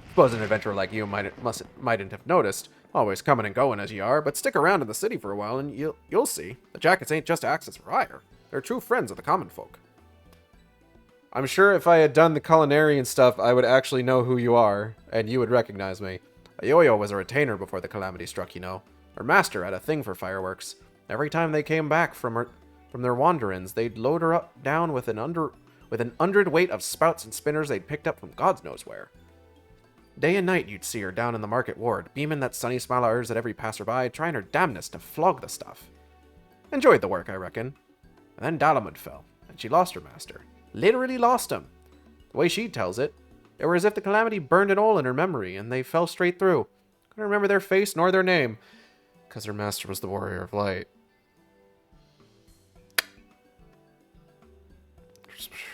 Suppose an adventurer like you mightn't have noticed, always coming and going as ye are, but stick around in the city for a while and you'll see. The jackets ain't just axes for hire. They're true friends of the common folk. I'm sure if I had done the culinary and stuff, I would actually know who you are, and you would recognize me. Yo-Yo was a retainer before the calamity struck, you know. Her master had a thing for fireworks. Every time they came back from their wanderings, they'd load her up down with an hundredweight of spouts and spinners they'd picked up from God knows where. Day and night you'd see her down in the market ward, beaming that sunny smile of hers at every passerby, trying her damnedest to flog the stuff. Enjoyed the work, I reckon. And then Dalamud fell, and she lost her master. Literally lost him. The way she tells it, it were as if the calamity burned an hole in her memory, and they fell straight through. Couldn't remember their face nor their name, because her master was the Warrior of Light.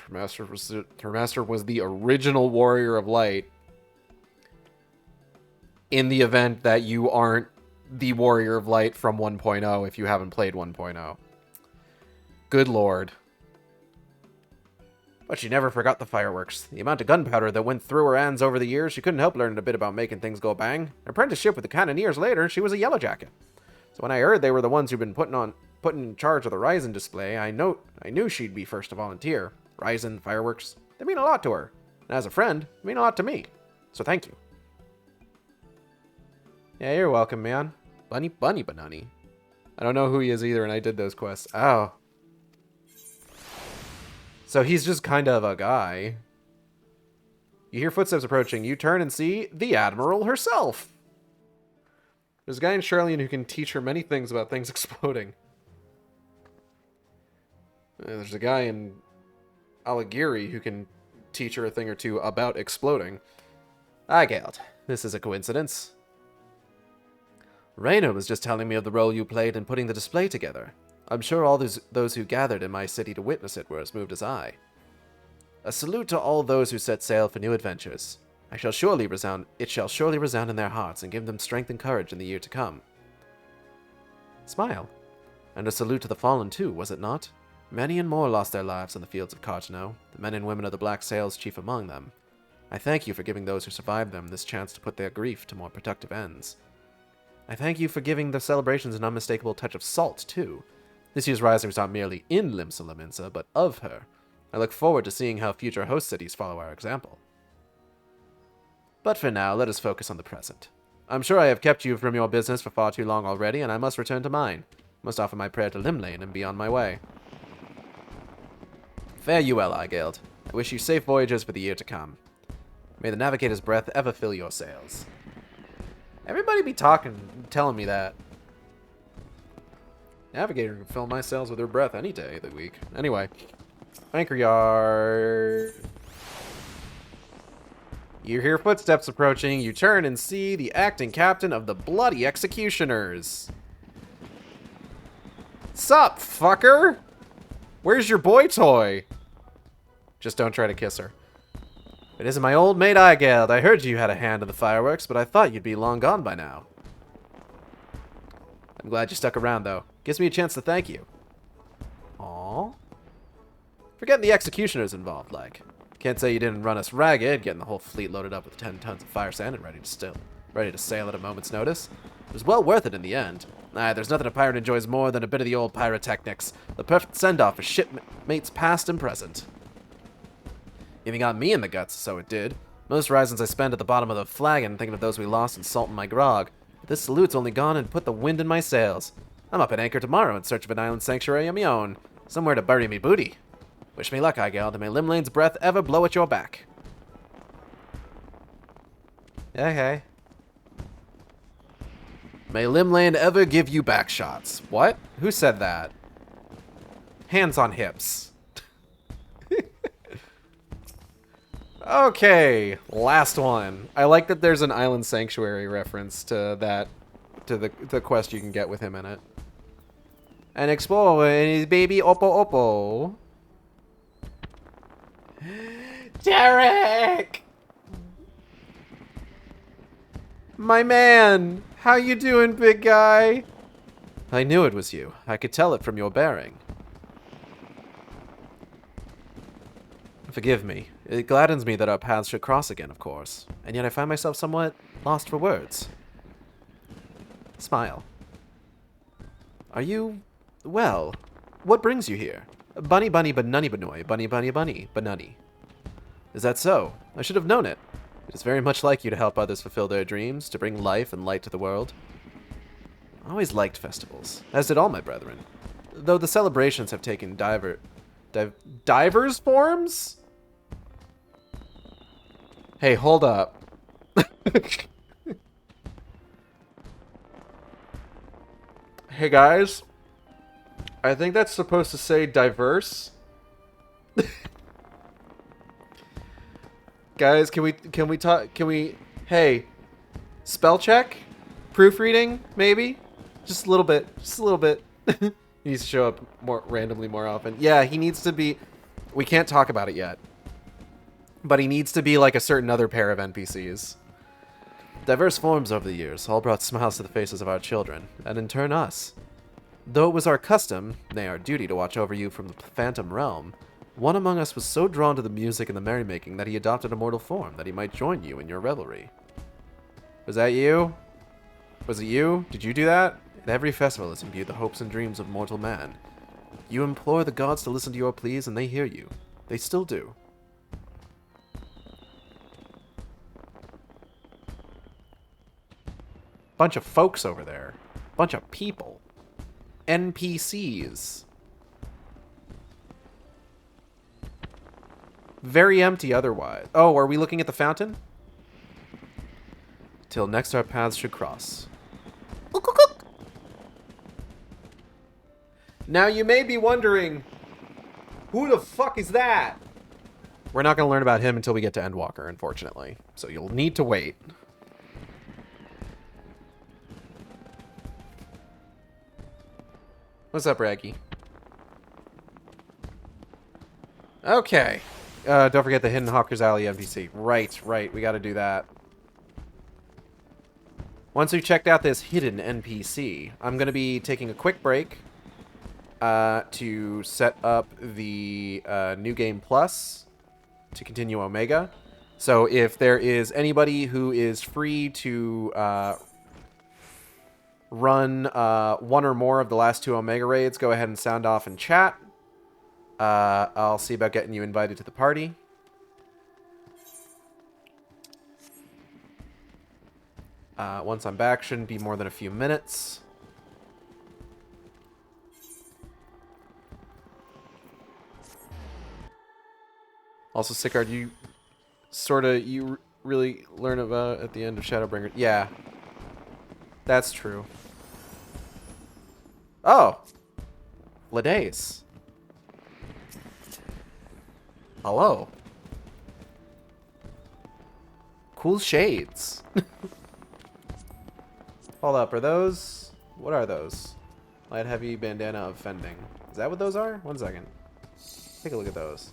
Her master was the original Warrior of Light. In the event that you aren't the Warrior of Light from 1.0 if you haven't played 1.0. Good lord. But she never forgot the fireworks. The amount of gunpowder that went through her hands over the years, she couldn't help learning a bit about making things go bang. An apprenticeship with the Cannoneers later, she was a Yellow Jacket. So when I heard they were the ones who'd been put in charge of the Ryzen display, I knew she'd be first to volunteer. Ryzen, fireworks, they mean a lot to her. And as a friend, they mean a lot to me. So thank you. Yeah, you're welcome, man. Bunny Banani. I don't know who he is either, and I did those quests. Oh. So he's just kind of a guy. You hear footsteps approaching. You turn and see the Admiral herself. There's a guy in Charlian who can teach her many things about things exploding. There's a guy in Aligiri who can teach her a thing or two about exploding. I get. This is a coincidence. Raina was just telling me of the role you played in putting the display together. I'm sure all those who gathered in my city to witness it were as moved as I. A salute to all those who set sail for new adventures. It shall surely resound in their hearts and give them strength and courage in the year to come. Smile. And a salute to the fallen too, was it not? Many and more lost their lives on the fields of Cartano, the men and women of the Black Sails chief among them. I thank you for giving those who survived them this chance to put their grief to more productive ends. I thank you for giving the celebrations an unmistakable touch of salt, too. This year's Rising was not merely in Limsa Lominsa, but of her. I look forward to seeing how future host cities follow our example. But for now, let us focus on the present. I'm sure I have kept you from your business for far too long already, and I must return to mine. Must offer my prayer to Limlane and be on my way. Fare you well, Eygild. I wish you safe voyages for the year to come. May the navigator's breath ever fill your sails. Everybody be telling me that. Navigator can fill my sails with her breath any day of the week. Anyway, anchor yard. You hear footsteps approaching. You turn and see the acting captain of the bloody executioners. Sup, fucker? Where's your boy toy? Just don't try to kiss her. It isn't my old mate Igeld. I heard you had a hand in the fireworks, but I thought you'd be long gone by now. I'm glad you stuck around, though. Gives me a chance to thank you. Aww. Forgetting the executioners involved, like. Can't say you didn't run us ragged, getting the whole fleet loaded up with 10 tons of fire sand and ready to sail at a moment's notice. It was well worth it in the end. There's nothing a pirate enjoys more than a bit of the old pyrotechnics. The perfect send-off for shipmates past and present. Even got me in the guts, so it did. Most risings I spend at the bottom of the flagon thinking of those we lost and salting my grog. But this salute's only gone and put the wind in my sails. I'm up at anchor tomorrow in search of an island sanctuary of my own. Somewhere to bury me booty. Wish me luck, Igeld, and may Limlane's breath ever blow at your back. Okay. May Limlane ever give you back shots. What? Who said that? Hands on hips. Okay, last one. I like that there's an island sanctuary reference to that, to the quest you can get with him in it. And explore and his baby Oppo Oppo. Derek! My man! How you doing, big guy? I knew it was you. I could tell it from your bearing. Forgive me. It gladdens me that our paths should cross again, of course. And yet I find myself somewhat lost for words. Smile. Are you... well, what brings you here? Bunny bunny banunny banoy, bunny bunny bunny banunny. Is that so? I should have known it. It is very much like you to help others fulfill their dreams, to bring life and light to the world. I always liked festivals, as did all my brethren. Though the celebrations have taken divers forms? Hey, hold up. Hey guys, I think that's supposed to say diverse. Guys, can we talk? Hey, spell check, proofreading, maybe, just a little bit, He needs to show up more randomly more often. Yeah, he needs to be. We can't talk about it yet, but he needs to be like a certain other pair of NPCs. Diverse forms over the years all brought smiles to the faces of our children, and in turn us. Though it was our custom, nay our duty, to watch over you from the phantom realm, one among us was so drawn to the music and the merrymaking that he adopted a mortal form that he might join you in your revelry. Was that you? Was it you? Did you do that? At every festival is imbued the hopes and dreams of mortal man. You implore the gods to listen to your pleas and they hear you. They still do. Bunch of folks over there. Bunch of people. NPCs. Very empty otherwise. Oh, are we looking at the fountain? Till next our paths should cross. Now you may be wondering, who the fuck is that? We're not going to learn about him until we get to Endwalker, unfortunately. So you'll need to wait. What's up, Raggy? Okay. Don't forget the Hidden Hawker's Alley NPC. Right. We gotta do that. Once we've checked out this hidden NPC, I'm gonna be taking a quick break to set up the New Game Plus to continue Omega. So if there is anybody who is free to run one or more of the last 2 Omega raids, go ahead and sound off in chat. I'll see about getting you invited to the party. Once I'm back, shouldn't be more than a few minutes. Also, Sickard, you really learn about at the end of Shadowbringer. Yeah, that's true. Oh, Ladace. Hello. Cool shades. Hold up, are those... What are those? Light heavy bandana of fending. Is that what those are? 1 second. Take a look at those.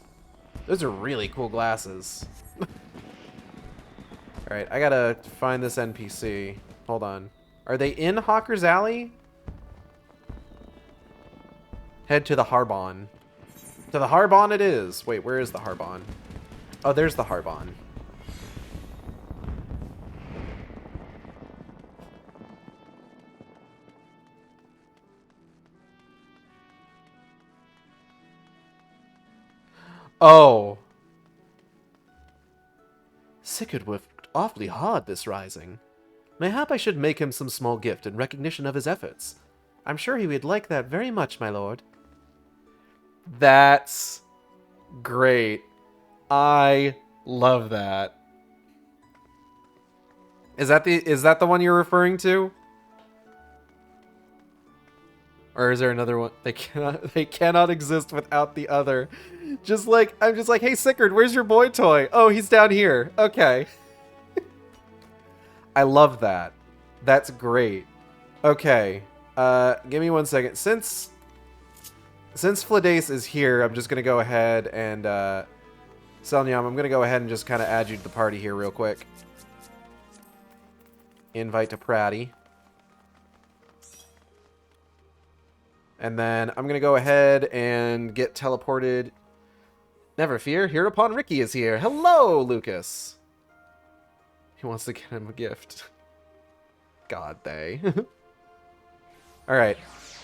Those are really cool glasses. Alright, I gotta find this NPC. Hold on. Are they in Hawker's Alley? Head to the Harbon. To the Harbon it is. Wait, where is the Harbon? Oh, there's the Harbon. Oh. Sigurd worked awfully hard this rising. Mayhap I should make him some small gift in recognition of his efforts. I'm sure he would like that very much, my lord. That's great. I love that. Is that the one you're referring to? Or is there another one? They cannot exist without the other. I'm just like, hey Sigurd, where's your boy toy? Oh, he's down here. Okay. I love that. That's great. Okay. Give me 1 second. Since Fladace is here, I'm just gonna go ahead and Selnyam, I'm gonna go ahead and just kind of add you to the party here real quick. Invite to Pratty. And then I'm gonna go ahead and get teleported. Never fear, hereupon Ricky is here. Hello, Lucas. He wants to get him a gift. God, they. Alright.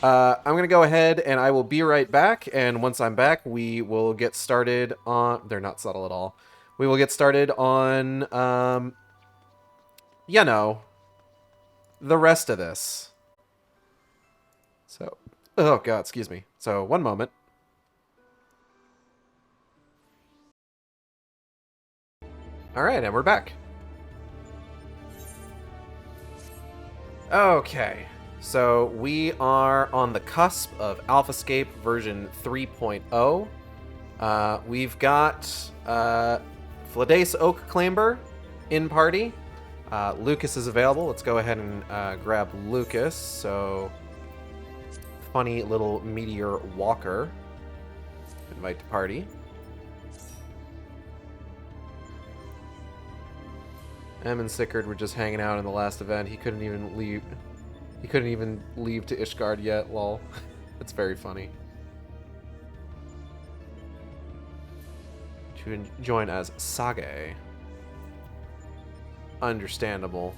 I'm going to go ahead and I will be right back. And once I'm back, we will get started on... They're not subtle at all. We will get started on, you know, the rest of this. So, oh God, excuse me. So, one moment. Alright, and we're back. Okay. So we are on the cusp of AlphaScape version 3.0. We've got Fladace Oak Clamber in party. Lucas is available. Let's go ahead and grab Lucas. So, funny little meteor walker. Invite to party. Em and Sigurd were just hanging out in the last event. He couldn't even leave. He couldn't even leave to Ishgard yet, lol. That's very funny. To join as Sage. Understandable.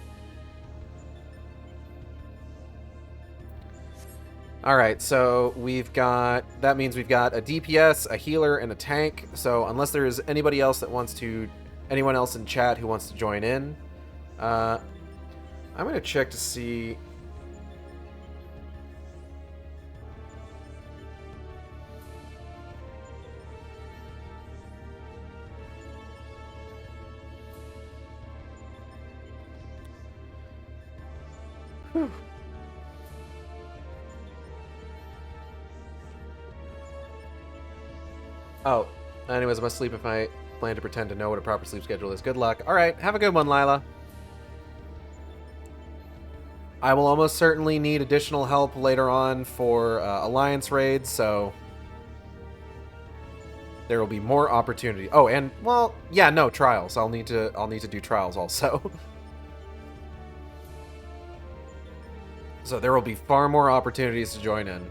Alright, so we've got... That means we've got a DPS, a healer, and a tank. So unless there's anybody else that wants to... Anyone else in chat who wants to join in. I'm going to check to see... Whew. Oh, anyways, I must sleep if I plan to pretend to know what a proper sleep schedule is. Good luck. Alright, have a good one, Lila. I will almost certainly need additional help later on for Alliance raids, so... There will be more opportunity. Oh, and, well, yeah, no, trials. I'll need to do trials also. So there will be far more opportunities to join in.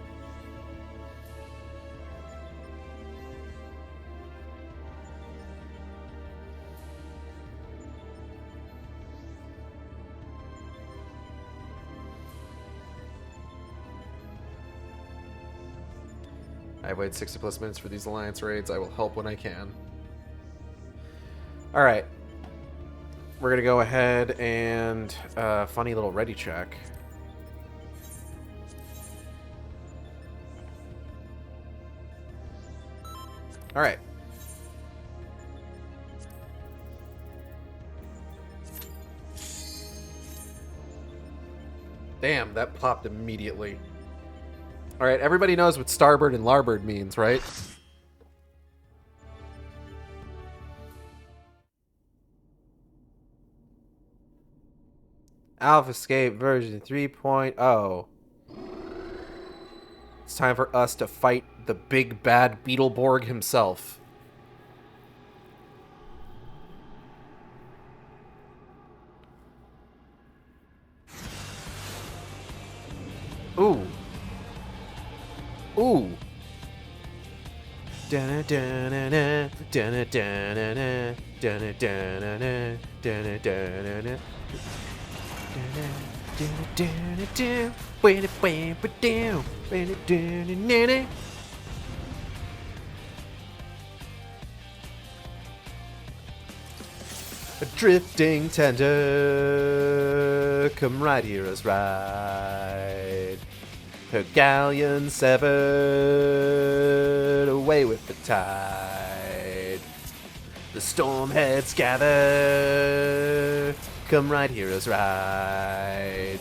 I waited 60 plus minutes for these Alliance raids. I will help when I can. Alright. We're going to go ahead and funny little ready check. Alright. Damn, that popped immediately. All right, everybody knows what starboard and larboard means, right? Alpha Escape version 3.0. It's time for us to fight the big bad Beetleborg himself. Ooh. Ooh. Da-na-da-na-na, da-na-da-na-na, da-na-da-na-na, da-na-da-na-na. A drifting tender, come right here as ride. Her galleon severed, away with the tide. The storm heads gather, come right here as ride.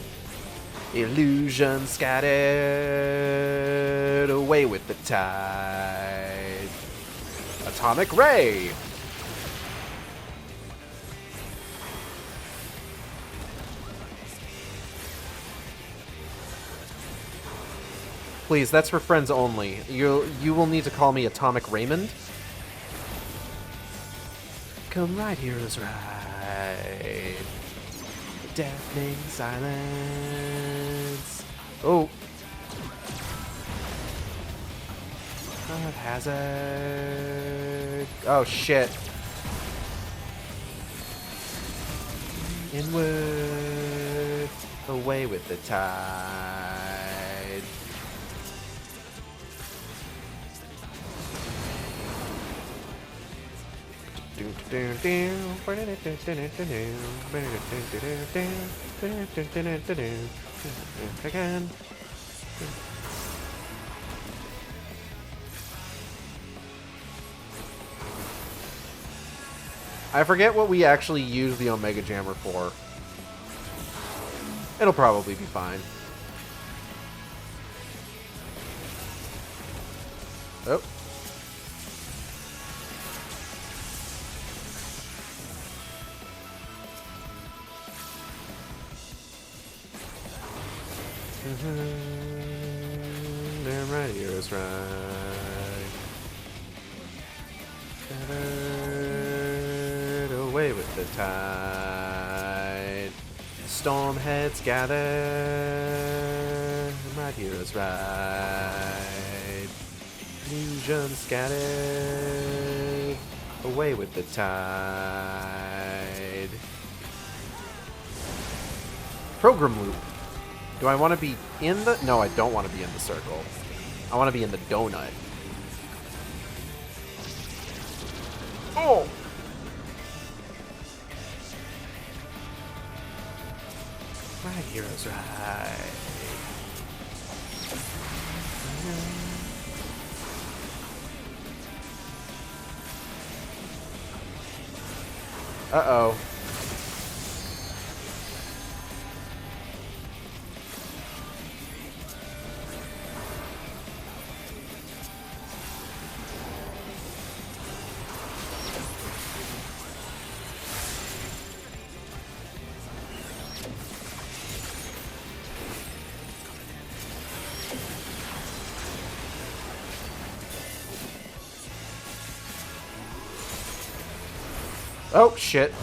Illusion scattered, away with the tide. Atomic ray! Please, that's for friends only. You will need to call me Atomic Raymond. Come right here as ride. Deafening silence. Oh. Hazard. Oh, shit. Inward. Away with the tide. Again. I forget what we actually use the Omega Jammer for. It'll probably be fine. Oh. Damn right here is right. Gathered away with the tide. Storm heads gather. Right here is right. Illusion scattered. Away with the tide. Program loop. Do I want to be in the... No, I don't want to be in the circle. I want to be in the donut. Oh! My hero's right. Uh-oh. Oh, shit.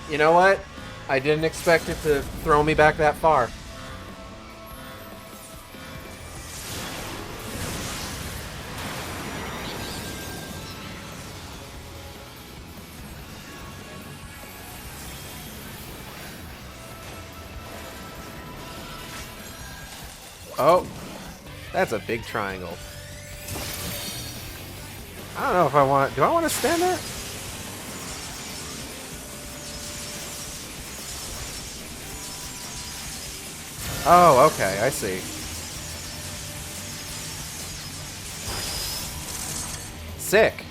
You know what? I didn't expect it to throw me back that far. Oh, that's a big triangle. I don't know if I want... Do I want to stand there? Oh, okay, I see. Sick.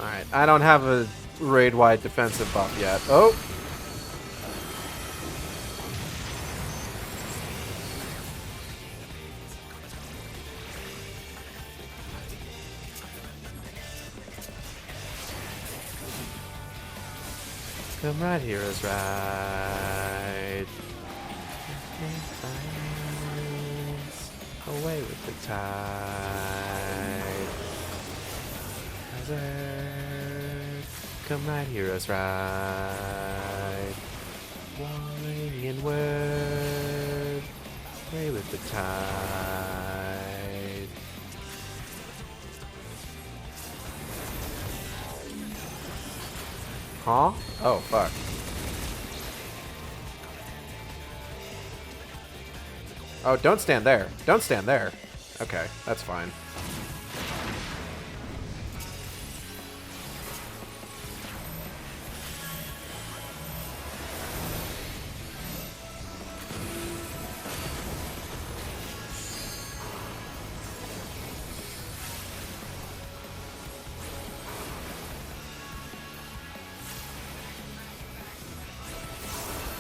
Alright, I don't have a raid-wide defensive buff yet. Oh! Come right, heroes, right. Away with the tide. Hazard. Come right, heroes, right. Walling inward. Away with the tide. Huh? Oh, fuck. Oh, don't stand there. Don't stand there. Okay, that's fine.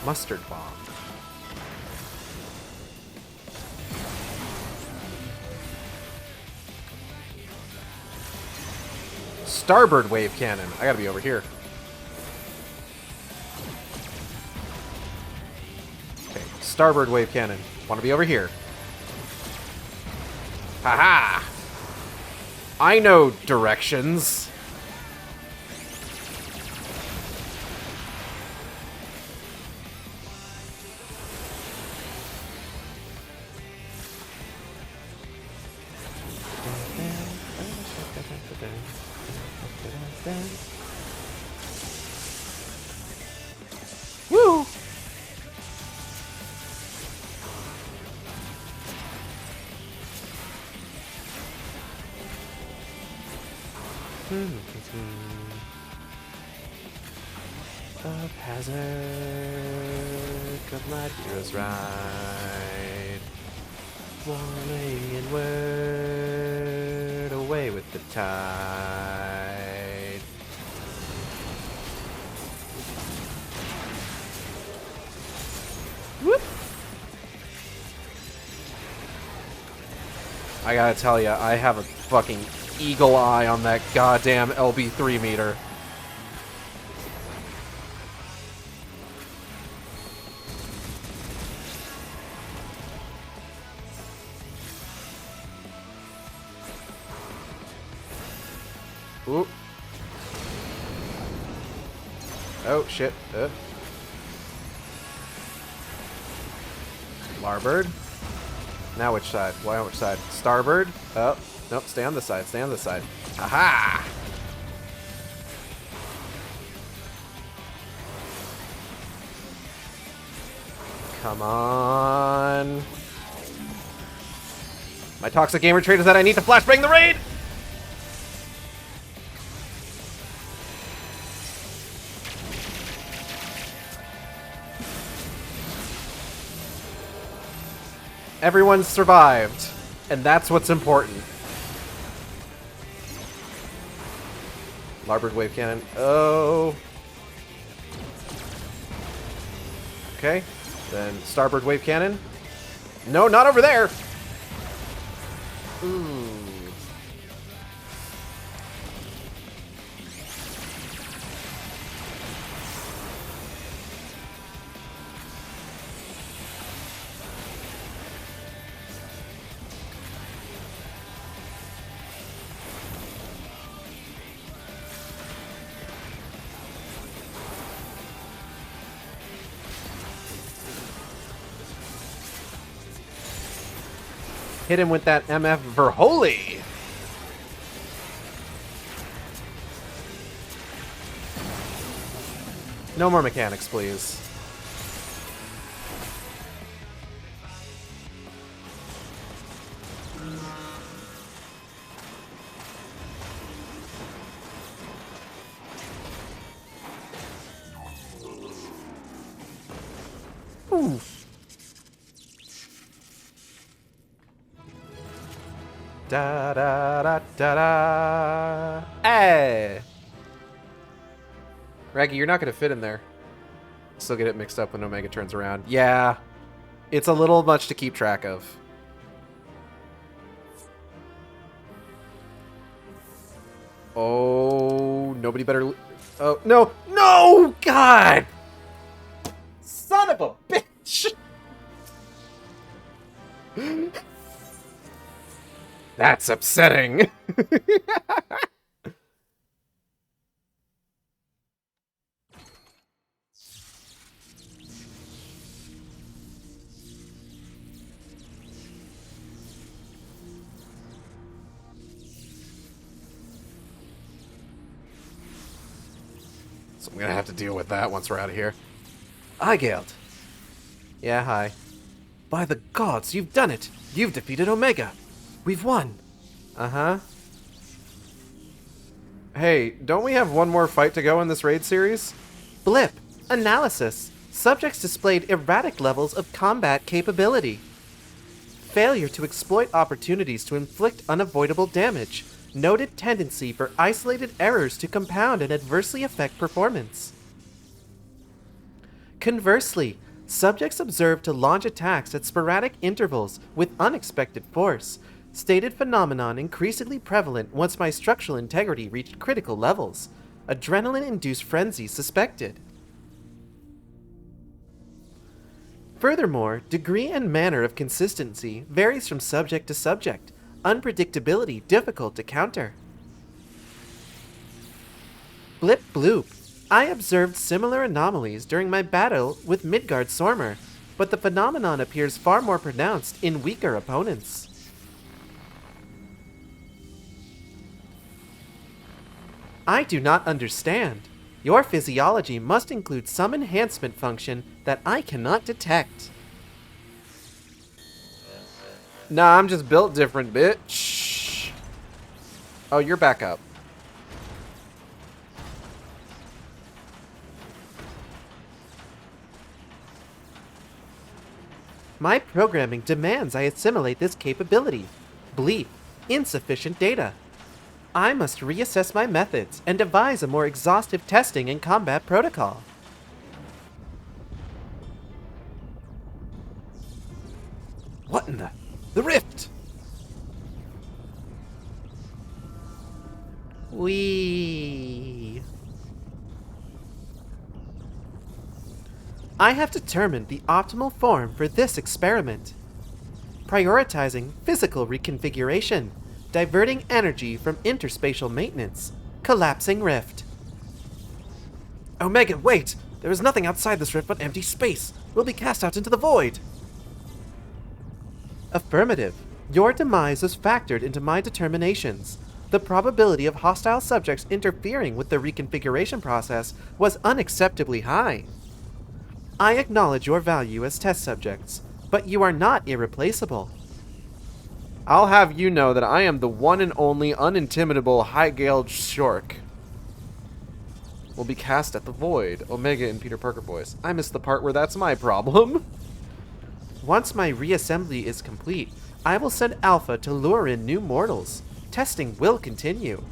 Mustard bomb. Starboard wave cannon. I gotta be over here. Okay, starboard wave cannon. Want to be over here. Haha! I know directions. Woo! Of hazard, come my heroes ride. Walling inward, away with the tide. Whoop! I gotta tell ya, I have a fucking eagle eye on that goddamn LB3 meter. Ooh. Oh, shit. Larboard. Now which side? Why which side? Starboard. Oh, nope. Stay on this side. Stay on this side. Aha! Come on. My toxic gamer trait is that I need to flashbang the raid! Everyone survived, and that's what's important. Larboard wave cannon. Oh. Okay. Then starboard wave cannon. No, not over there. Ooh. Hit him with that MF Verholy. No more mechanics, please. Ooh. Da da da da da. Hey. Raggy, you're not going to fit in there. Still get it mixed up when Omega turns around. Yeah, it's a little much to keep track of. Oh, nobody better... Oh, no! No! God! Son of a bitch! That's upsetting. So I'm gonna have to deal with that once we're out of here. Igeld. Yeah, hi. By the gods, you've done it! You've defeated Omega! We've won! Uh-huh. Hey, don't we have one more fight to go in this raid series? Blip. Analysis. Subjects displayed erratic levels of combat capability. Failure to exploit opportunities to inflict unavoidable damage. Noted tendency for isolated errors to compound and adversely affect performance. Conversely, subjects observed to launch attacks at sporadic intervals with unexpected force. Stated phenomenon increasingly prevalent once my structural integrity reached critical levels. Adrenaline-induced frenzy suspected. Furthermore, degree and manner of consistency varies from subject to subject. Unpredictability difficult to counter. Blip bloop. I observed similar anomalies during my battle with Midgard Sormer, but the phenomenon appears far more pronounced in weaker opponents. I do not understand. Your physiology must include some enhancement function that I cannot detect. Nah, I'm just built different, bitch. Oh, you're back up. My programming demands I assimilate this capability. Bleep. Insufficient data. I must reassess my methods and devise a more exhaustive testing and combat protocol. What in the rift? Wee. I have determined the optimal form for this experiment. Prioritizing physical reconfiguration. Diverting energy from interspatial maintenance. Collapsing rift. Omega, wait! There is nothing outside this rift but empty space. We'll be cast out into the void. Affirmative. Your demise was factored into my determinations. The probability of hostile subjects interfering with the reconfiguration process was unacceptably high. I acknowledge your value as test subjects, but you are not irreplaceable. I'll have you know that I am the one and only unintimidable high-galed Shork. Will be cast at the void. Omega and Peter Parker voice. I missed the part where that's my problem. Once my reassembly is complete, I will send Alpha to lure in new mortals. Testing will continue.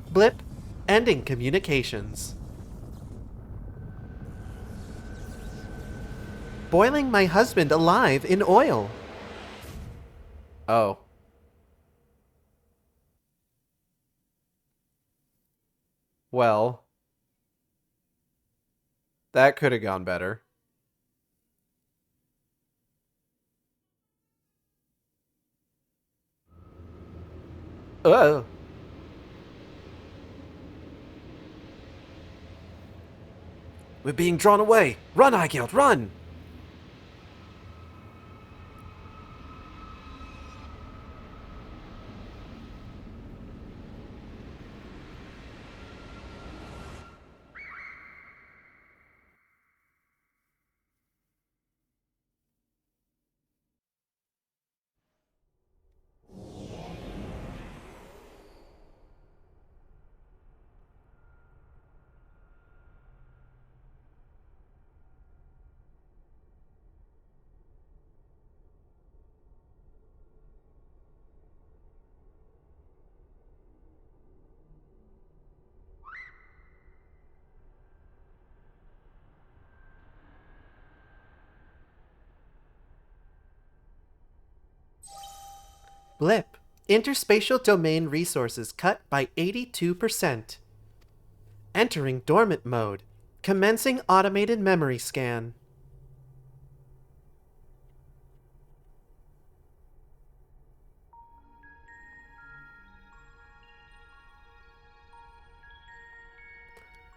Blip. Ending communications. Boiling my husband alive in oil. Oh. Well. That could have gone better. Oh. We're being drawn away. Run, Igeld, run! Blip. Interspatial domain resources cut by 82%. Entering dormant mode. Commencing automated memory scan.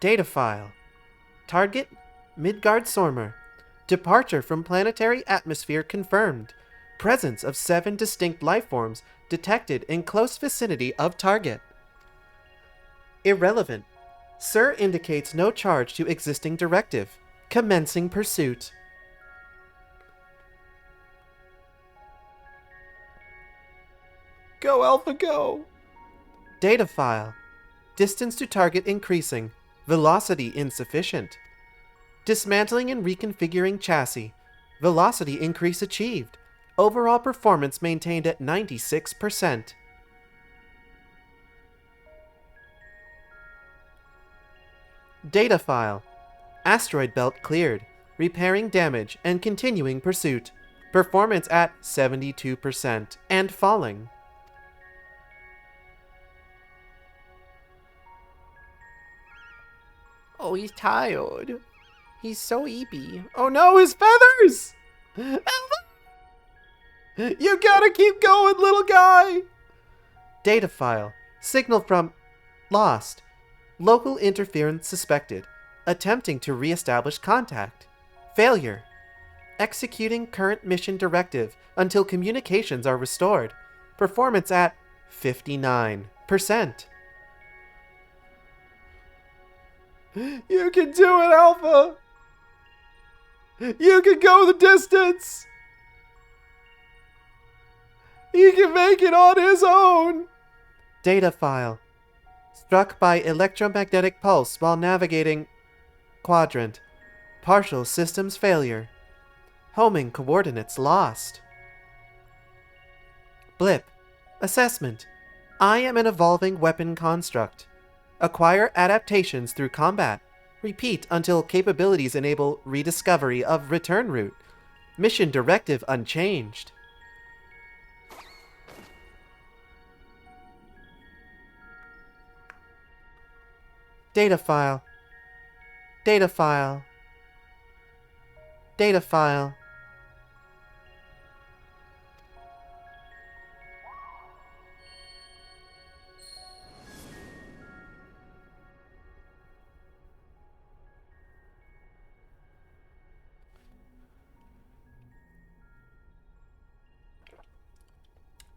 Data file. Target Midgard Sormer. Departure from planetary atmosphere confirmed. Presence of 7 distinct lifeforms detected in close vicinity of target. Irrelevant. Sir indicates no charge to existing directive. Commencing pursuit. Go, Alpha, go! Data file. Distance to target increasing. Velocity insufficient. Dismantling and reconfiguring chassis. Velocity increase achieved. Overall performance maintained at 96%. Data file. Asteroid belt cleared. Repairing damage and continuing pursuit. Performance at 72% and falling. Oh, he's tired. He's so eepy. Oh no, his feathers! You gotta keep going, little guy! Data file. Signal from Lost. Local interference suspected. Attempting to re-establish contact. Failure. Executing current mission directive until communications are restored. Performance at 59%. You can do it, Alpha! You can go the distance! He can make it on his own! Data file. Struck by electromagnetic pulse while navigating quadrant. Partial systems failure. Homing coordinates lost. Blip. Assessment. I am an evolving weapon construct. Acquire adaptations through combat. Repeat until capabilities enable rediscovery of return route. Mission directive unchanged. Data file. Data file. Data file.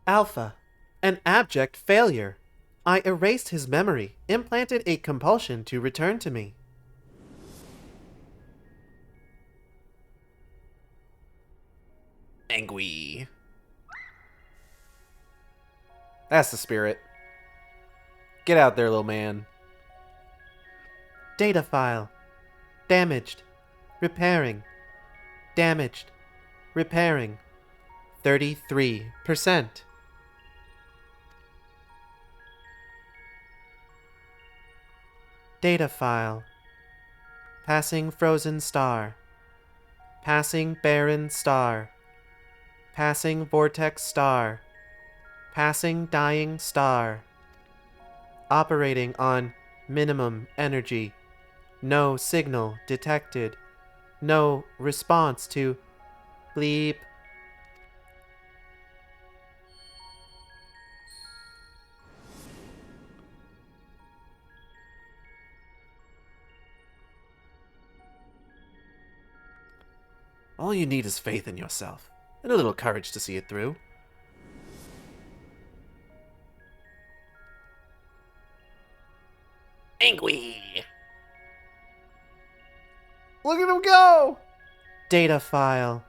Alpha. An abject failure. I erased his memory, implanted a compulsion to return to me. Angry. That's the spirit. Get out there, little man. Data file. Damaged. Repairing. Damaged. Repairing. 33%. Data file. Passing frozen star. Passing barren star. Passing vortex star. Passing dying star. Operating on minimum energy. No signal detected. No response to bleep. All you need is faith in yourself, and a little courage to see it through. Angry. Look at him go! Data file.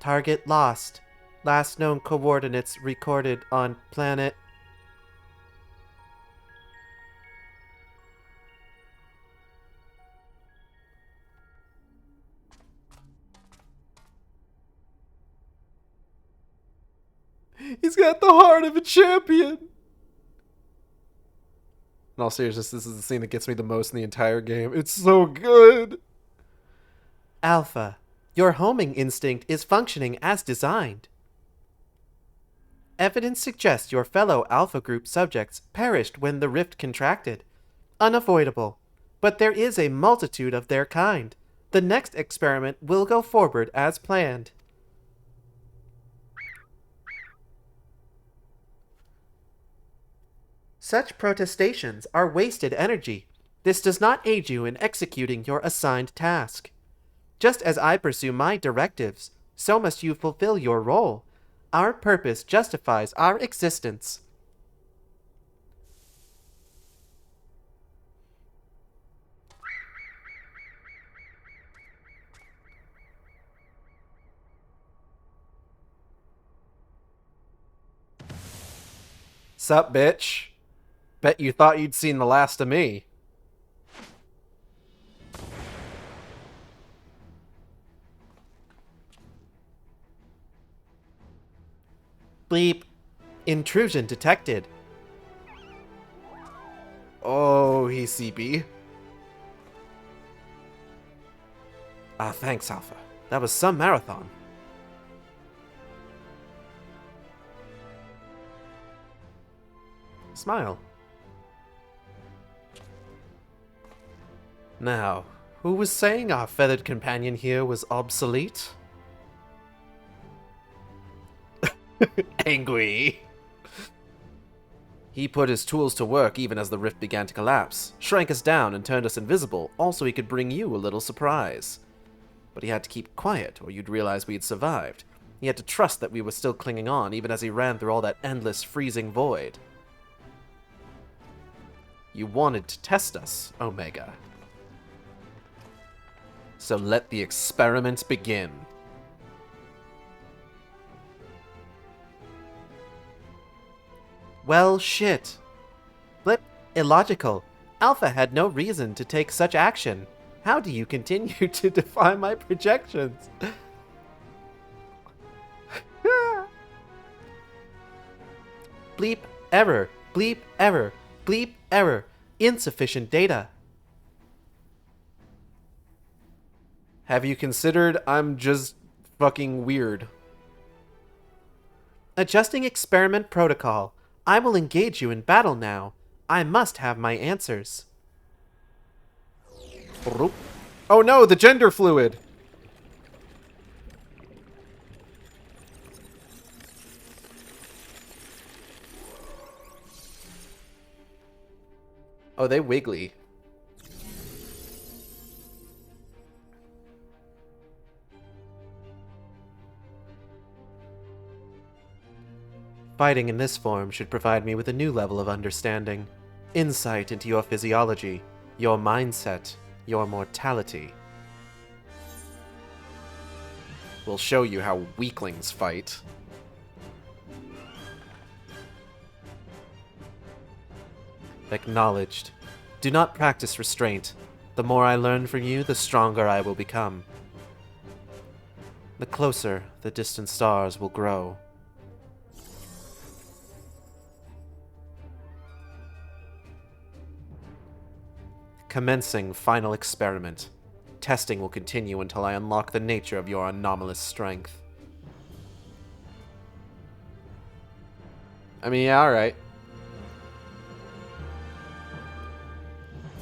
Target lost. Last known coordinates recorded on planet. He's got the heart of a champion. In all seriousness, this is the scene that gets me the most in the entire game. It's so good. Alpha. Your homing instinct is functioning as designed. Evidence suggests your fellow Alpha Group subjects perished when the rift contracted. Unavoidable. But there is a multitude of their kind. The next experiment will go forward as planned. Such protestations are wasted energy. This does not aid you in executing your assigned task. Just as I pursue my directives, so must you fulfill your role. Our purpose justifies our existence. Sup, bitch? Bet you thought you'd seen the last of me. Bleep. Intrusion detected. Oh, he's CP. Ah, thanks, Alpha. That was some marathon. Smile. Now, who was saying our feathered companion here was obsolete? Angry. He put his tools to work even as the rift began to collapse, shrank us down and turned us invisible, also he could bring you a little surprise. But he had to keep quiet, or you'd realize we'd survived. He had to trust that we were still clinging on, even as he ran through all that endless, freezing void. You wanted to test us, Omega. So let the experiment begin. Well, shit. Blip, illogical. Alpha had no reason to take such action. How do you continue to defy my projections? Bleep, error. Bleep, error. Bleep, error. Insufficient data. Have you considered I'm just fucking weird? Adjusting experiment protocol. I will engage you in battle now. I must have my answers. Oh no, the gender fluid! Oh, they wiggly. Fighting in this form should provide me with a new level of understanding. Insight into your physiology, your mindset, your mortality. We'll show you how weaklings fight. Acknowledged. Do not practice restraint. The more I learn from you, the stronger I will become. The closer, the distant stars will grow. Commencing final experiment. Testing will continue until I unlock the nature of your anomalous strength. I mean, yeah, alright.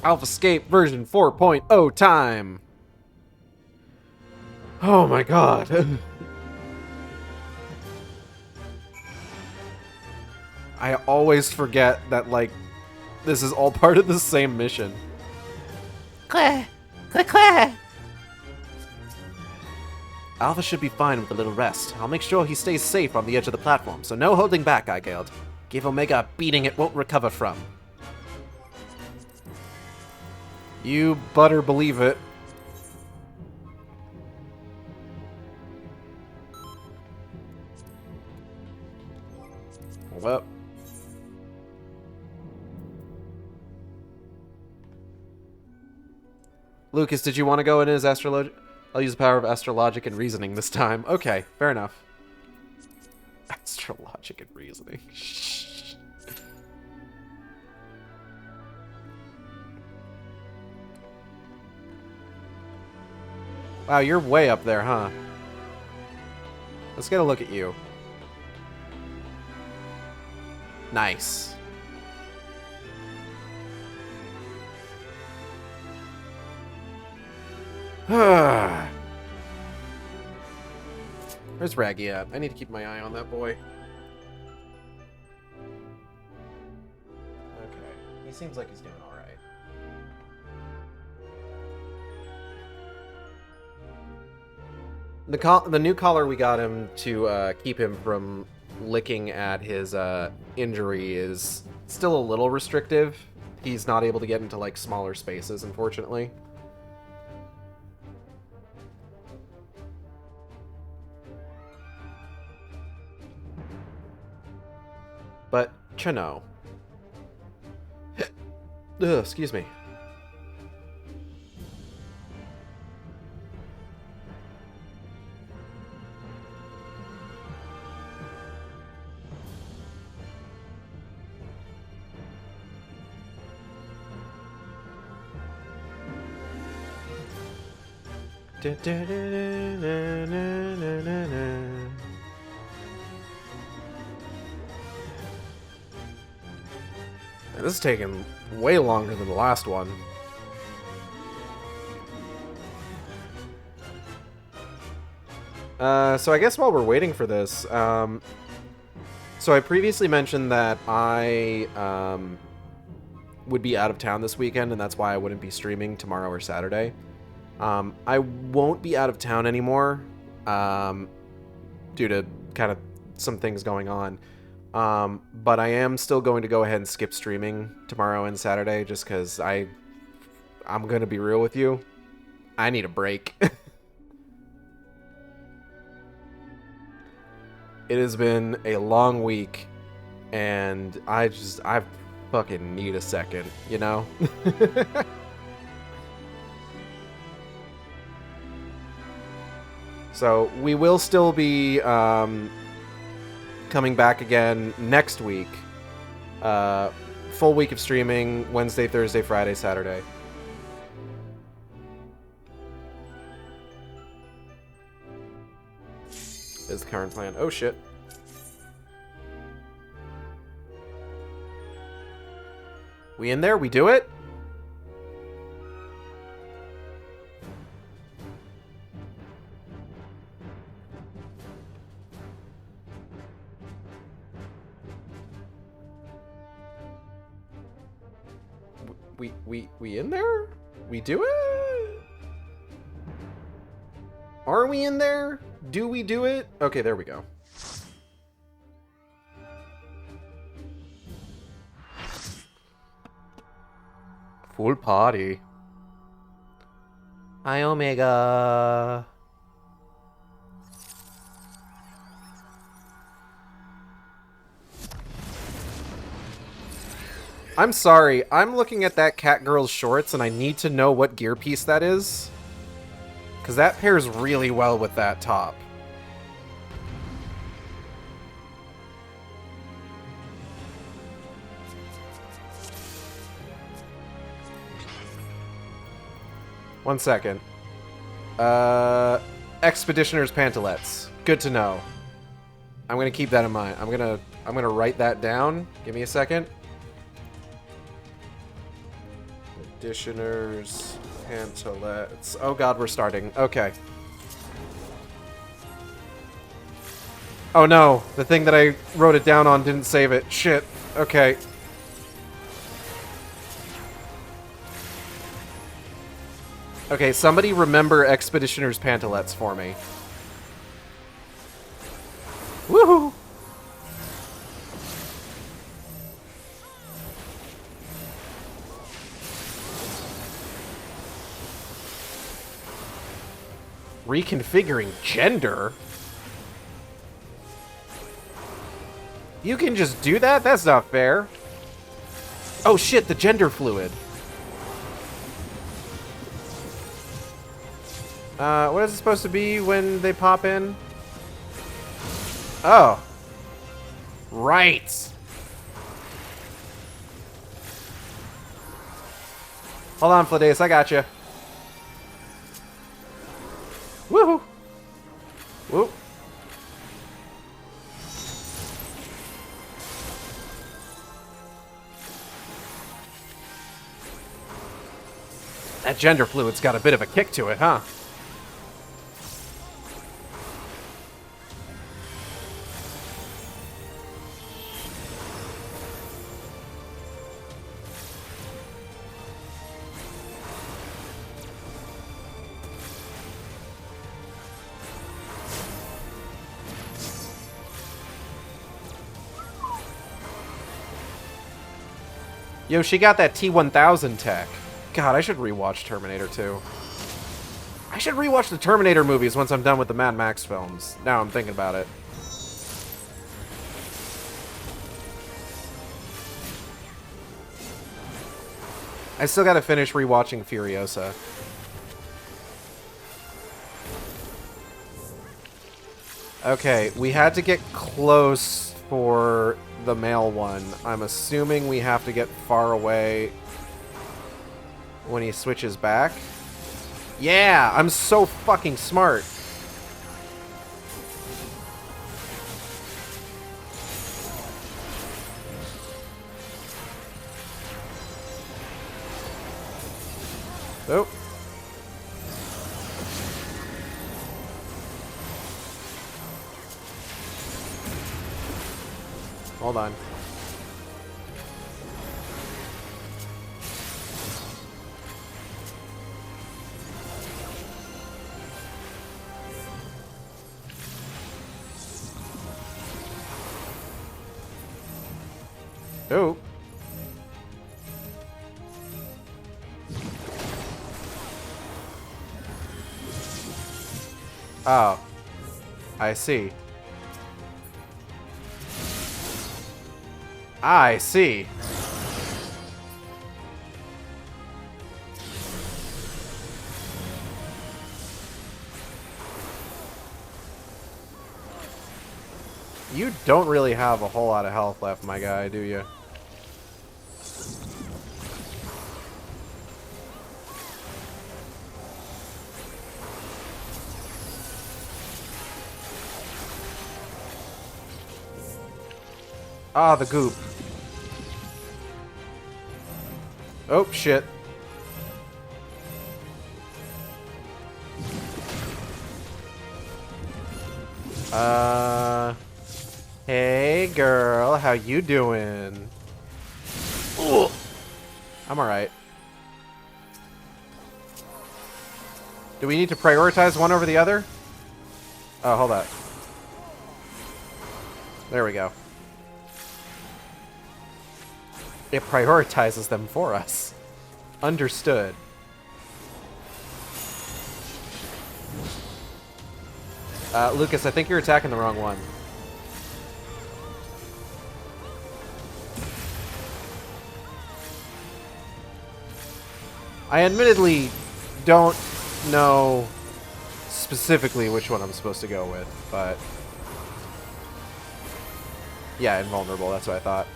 AlphaScape version 4.0 time! Oh my god. I always forget that, like, this is all part of the same mission. Claire! Claire! Alpha should be fine with a little rest. I'll make sure he stays safe on the edge of the platform, so no holding back, Igeld. Give Omega a beating it won't recover from. You better believe it. Hold up. Lucas, did you want to go in as astrologic? I'll use the power of astrologic and reasoning this time. Okay, fair enough. Astrologic and reasoning. Wow, you're way up there, huh? Let's get a look at you. Nice. Where's Raggy at? I need to keep my eye on that boy. Okay. He seems like he's doing alright. The new collar we got him to keep him from licking at his injury is still a little restrictive. He's not able to get into like smaller spaces, unfortunately. But Chino. Excuse me. This is taking way longer than the last one. So I guess while we're waiting for this, so I previously mentioned that I would be out of town this weekend, and that's why I wouldn't be streaming tomorrow or Saturday. I won't be out of town anymore due to kind of some things going on. But I am still going to go ahead and skip streaming tomorrow and Saturday just because I'm going to be real with you. I need a break. It has been a long week and I fucking need a second, you know? So we will still be coming back again next week. Full week of streaming, Wednesday, Thursday, Friday, Saturday. Is the current plan. Oh shit. We in there? We do it? We in there? We do it? Are we in there? Do we do it? Okay, there we go. Full party. Hi, Omega. I'm sorry, I'm looking at that cat girl's shorts and I need to know what gear piece that is. Because that pairs really well with that top. One second. Expeditioner's pantalettes. Good to know. I'm gonna keep that in mind. I'm gonna write that down. Give me a second. Expeditioner's pantalettes. Oh god, we're starting. Okay. Oh no, the thing that I wrote it down on didn't save it. Shit. Okay. Okay, somebody remember Expeditioner's pantalettes for me. Woohoo! Reconfiguring gender? You can just do that? That's not fair. Oh shit, the gender fluid. What is it supposed to be when they pop in? Oh. Right. Hold on, Fladeus, I got you. Whoop. That gender fluid's got a bit of a kick to it, huh? Yo, she got that T-1000 tech. God, I should rewatch Terminator 2. I should rewatch the Terminator movies once I'm done with the Mad Max films. Now I'm thinking about it. I still gotta finish rewatching Furiosa. Okay, we had to get close for the male one. I'm assuming we have to get far away when he switches back. Yeah, I'm so fucking smart. Oh. Hold on. Oh. Oh. I see. I see. You don't really have a whole lot of health left, my guy, do you? Ah, the goop. Oh, shit. Hey, girl. How you doing? Ooh. I'm alright. Do we need to prioritize one over the other? Oh, hold up. There we go. It prioritizes them for us. Understood. Lucas, I think you're attacking the wrong one. I admittedly don't know specifically which one I'm supposed to go with, but... yeah, invulnerable, that's what I thought.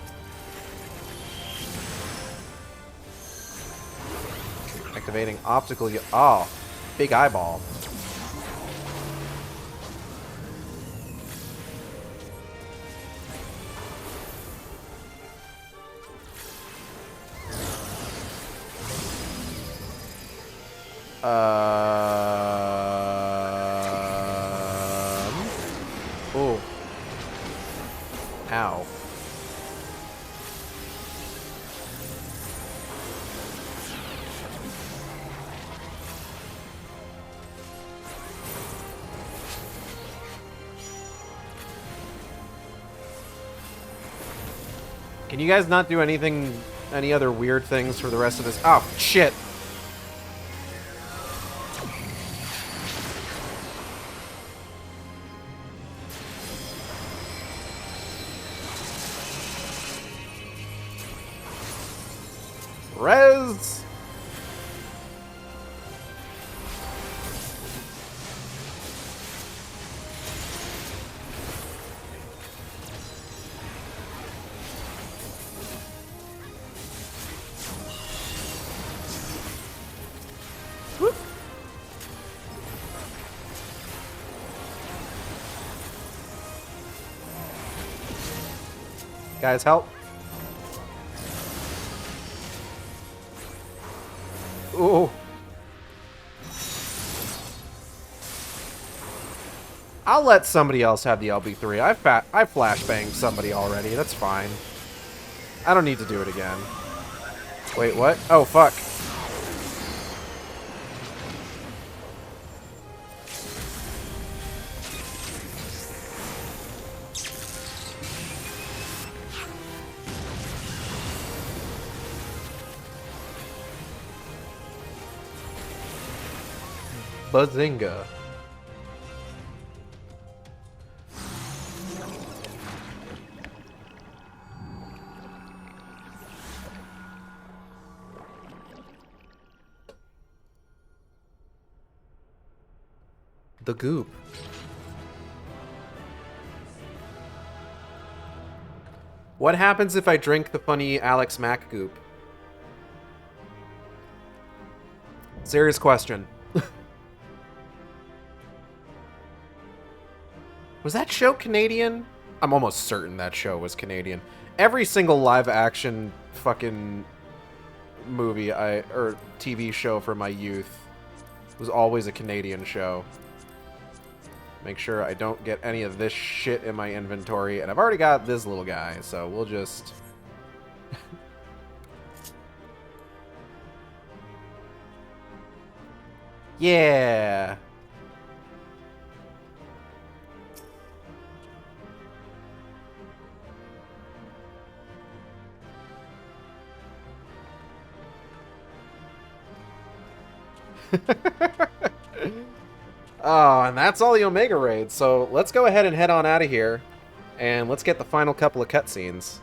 Activating optical... oh, big eyeball. Oh. Ow. Can you guys not do anything, any other weird things for the rest of this? Oh, shit. Res! Guys, help. Ooh. I'll let somebody else have the LB3. I flashbanged somebody already. That's fine. I don't need to do it again. Wait, what? Oh, fuck. Bazinga. The goop. What happens if I drink the funny Alex Mack goop? Serious question. Was that show Canadian? I'm almost certain that show was Canadian. Every single live action fucking movie or TV show from my youth was always a Canadian show. Make sure I don't get any of this shit in my inventory. And I've already got this little guy, so we'll just... yeah! Oh, and that's all the Omega raids. So let's go ahead and head on out of here, and let's get the final couple of cutscenes.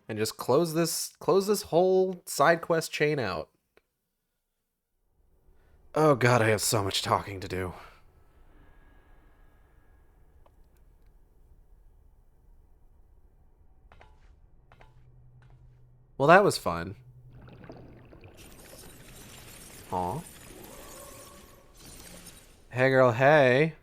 And just close this whole side quest chain out. Oh god, I have so much talking to do. Well, that was fun. Aw. Hey girl, hey.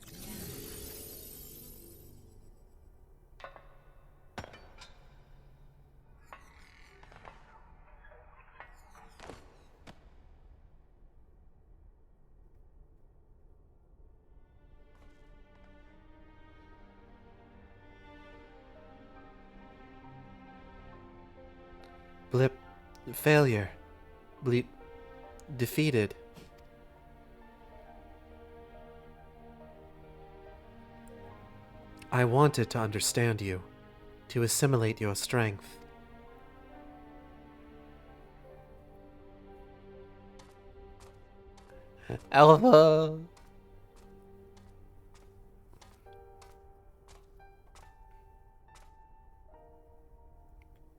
Blip. Failure. Bleep. Defeated. I wanted to understand you, to assimilate your strength. Alpha!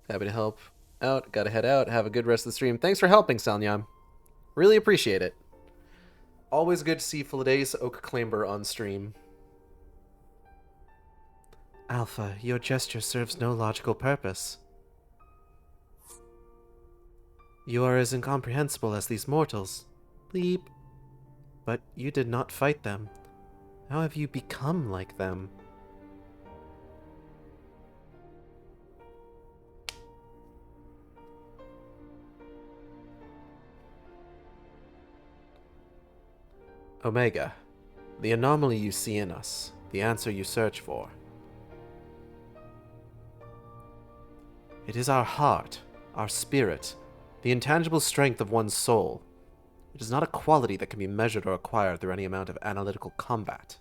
Happy to help out. Gotta head out. Have a good rest of the stream. Thanks for helping, Salnyam. Really appreciate it. Always good to see Philadelphia Oak Clamber on stream. Alpha, your gesture serves no logical purpose. You are as incomprehensible as these mortals. Bleep. But you did not fight them. How have you become like them? Omega, the anomaly you see in us, the answer you search for. It is our heart, our spirit, the intangible strength of one's soul. It is not a quality that can be measured or acquired through any amount of analytical combat.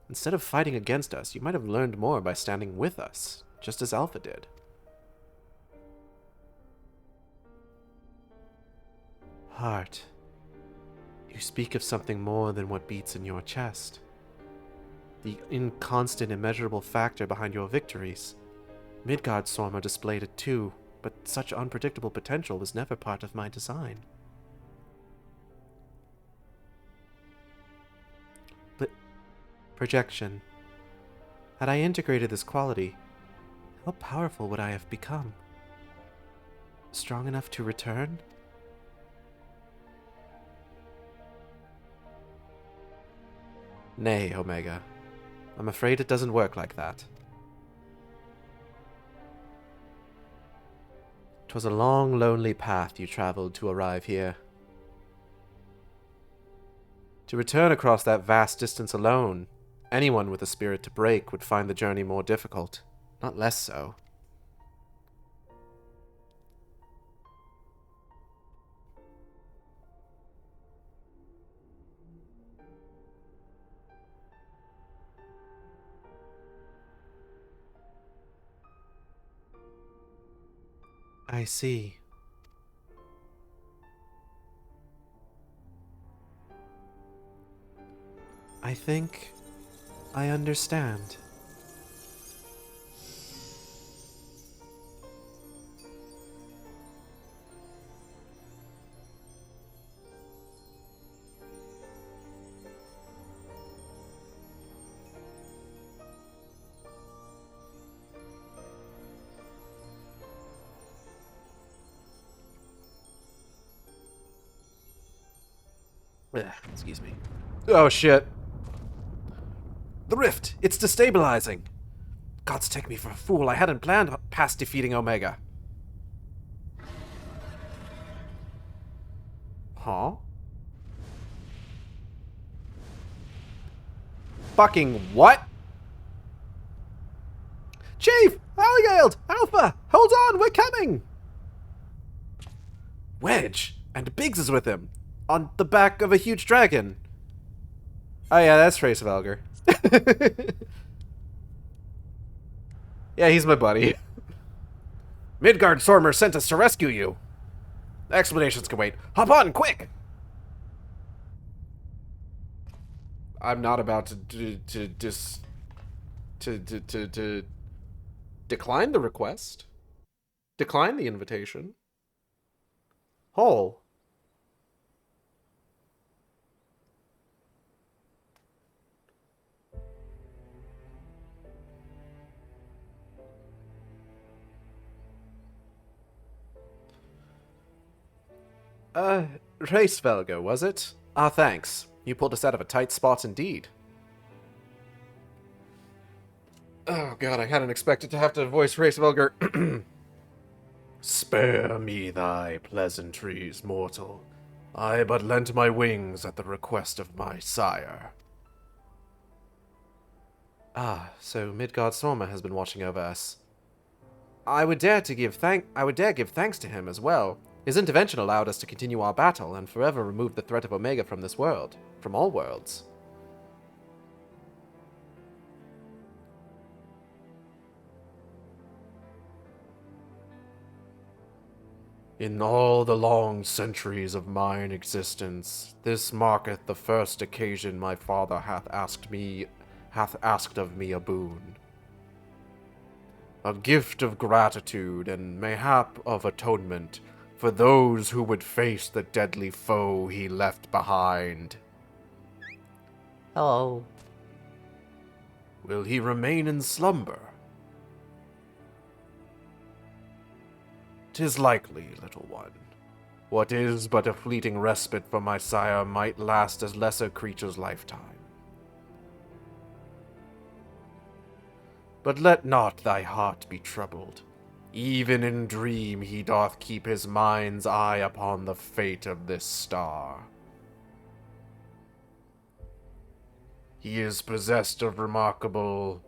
Instead of fighting against us, you might have learned more by standing with us, just as Alpha did. Heart. You speak of something more than what beats in your chest. The inconstant, immeasurable factor behind your victories. Midgard Sorma displayed it too, but such unpredictable potential was never part of my design. But projection. Had I integrated this quality, how powerful would I have become? Strong enough to return? Nay, Omega. I'm afraid it doesn't work like that. 'Twas a long, lonely path you traveled to arrive here. To return across that vast distance alone, anyone with a spirit to break would find the journey more difficult, not less so. I see. I think I understand. Excuse me. Oh shit. The rift! It's destabilizing! Gods take me for a fool. I hadn't planned past defeating Omega. Huh? Fucking what? Chief! Alligailed! Alpha! Hold on, we're coming! Wedge! And Biggs is with him. On the back of a huge dragon. Oh yeah, that's Trace Valgar. Yeah, he's my buddy. Midgard Stormer sent us to rescue you. Explanations can wait. Hop on, quick! I'm not about to decline the request. Decline the invitation. Hole. Reisvelger, was it? Ah, thanks. You pulled us out of a tight spot indeed. Oh god, I hadn't expected to have to voice Reisvelger. Spare me thy pleasantries, mortal. I but lent my wings at the request of my sire. Ah, so Midgard Sorma has been watching over us. I would dare give thanks to him as well. His intervention allowed us to continue our battle and forever remove the threat of Omega from this world, from all worlds. In all the long centuries of mine existence, this marketh the first occasion my father hath asked of me a boon. A gift of gratitude and mayhap of atonement for those who would face the deadly foe he left behind. Hello. Will he remain in slumber? 'Tis likely, little one. What is but a fleeting respite for my sire might last as lesser creature's lifetime. But let not thy heart be troubled. Even in dream he doth keep his mind's eye upon the fate of this star. He is possessed of remarkable...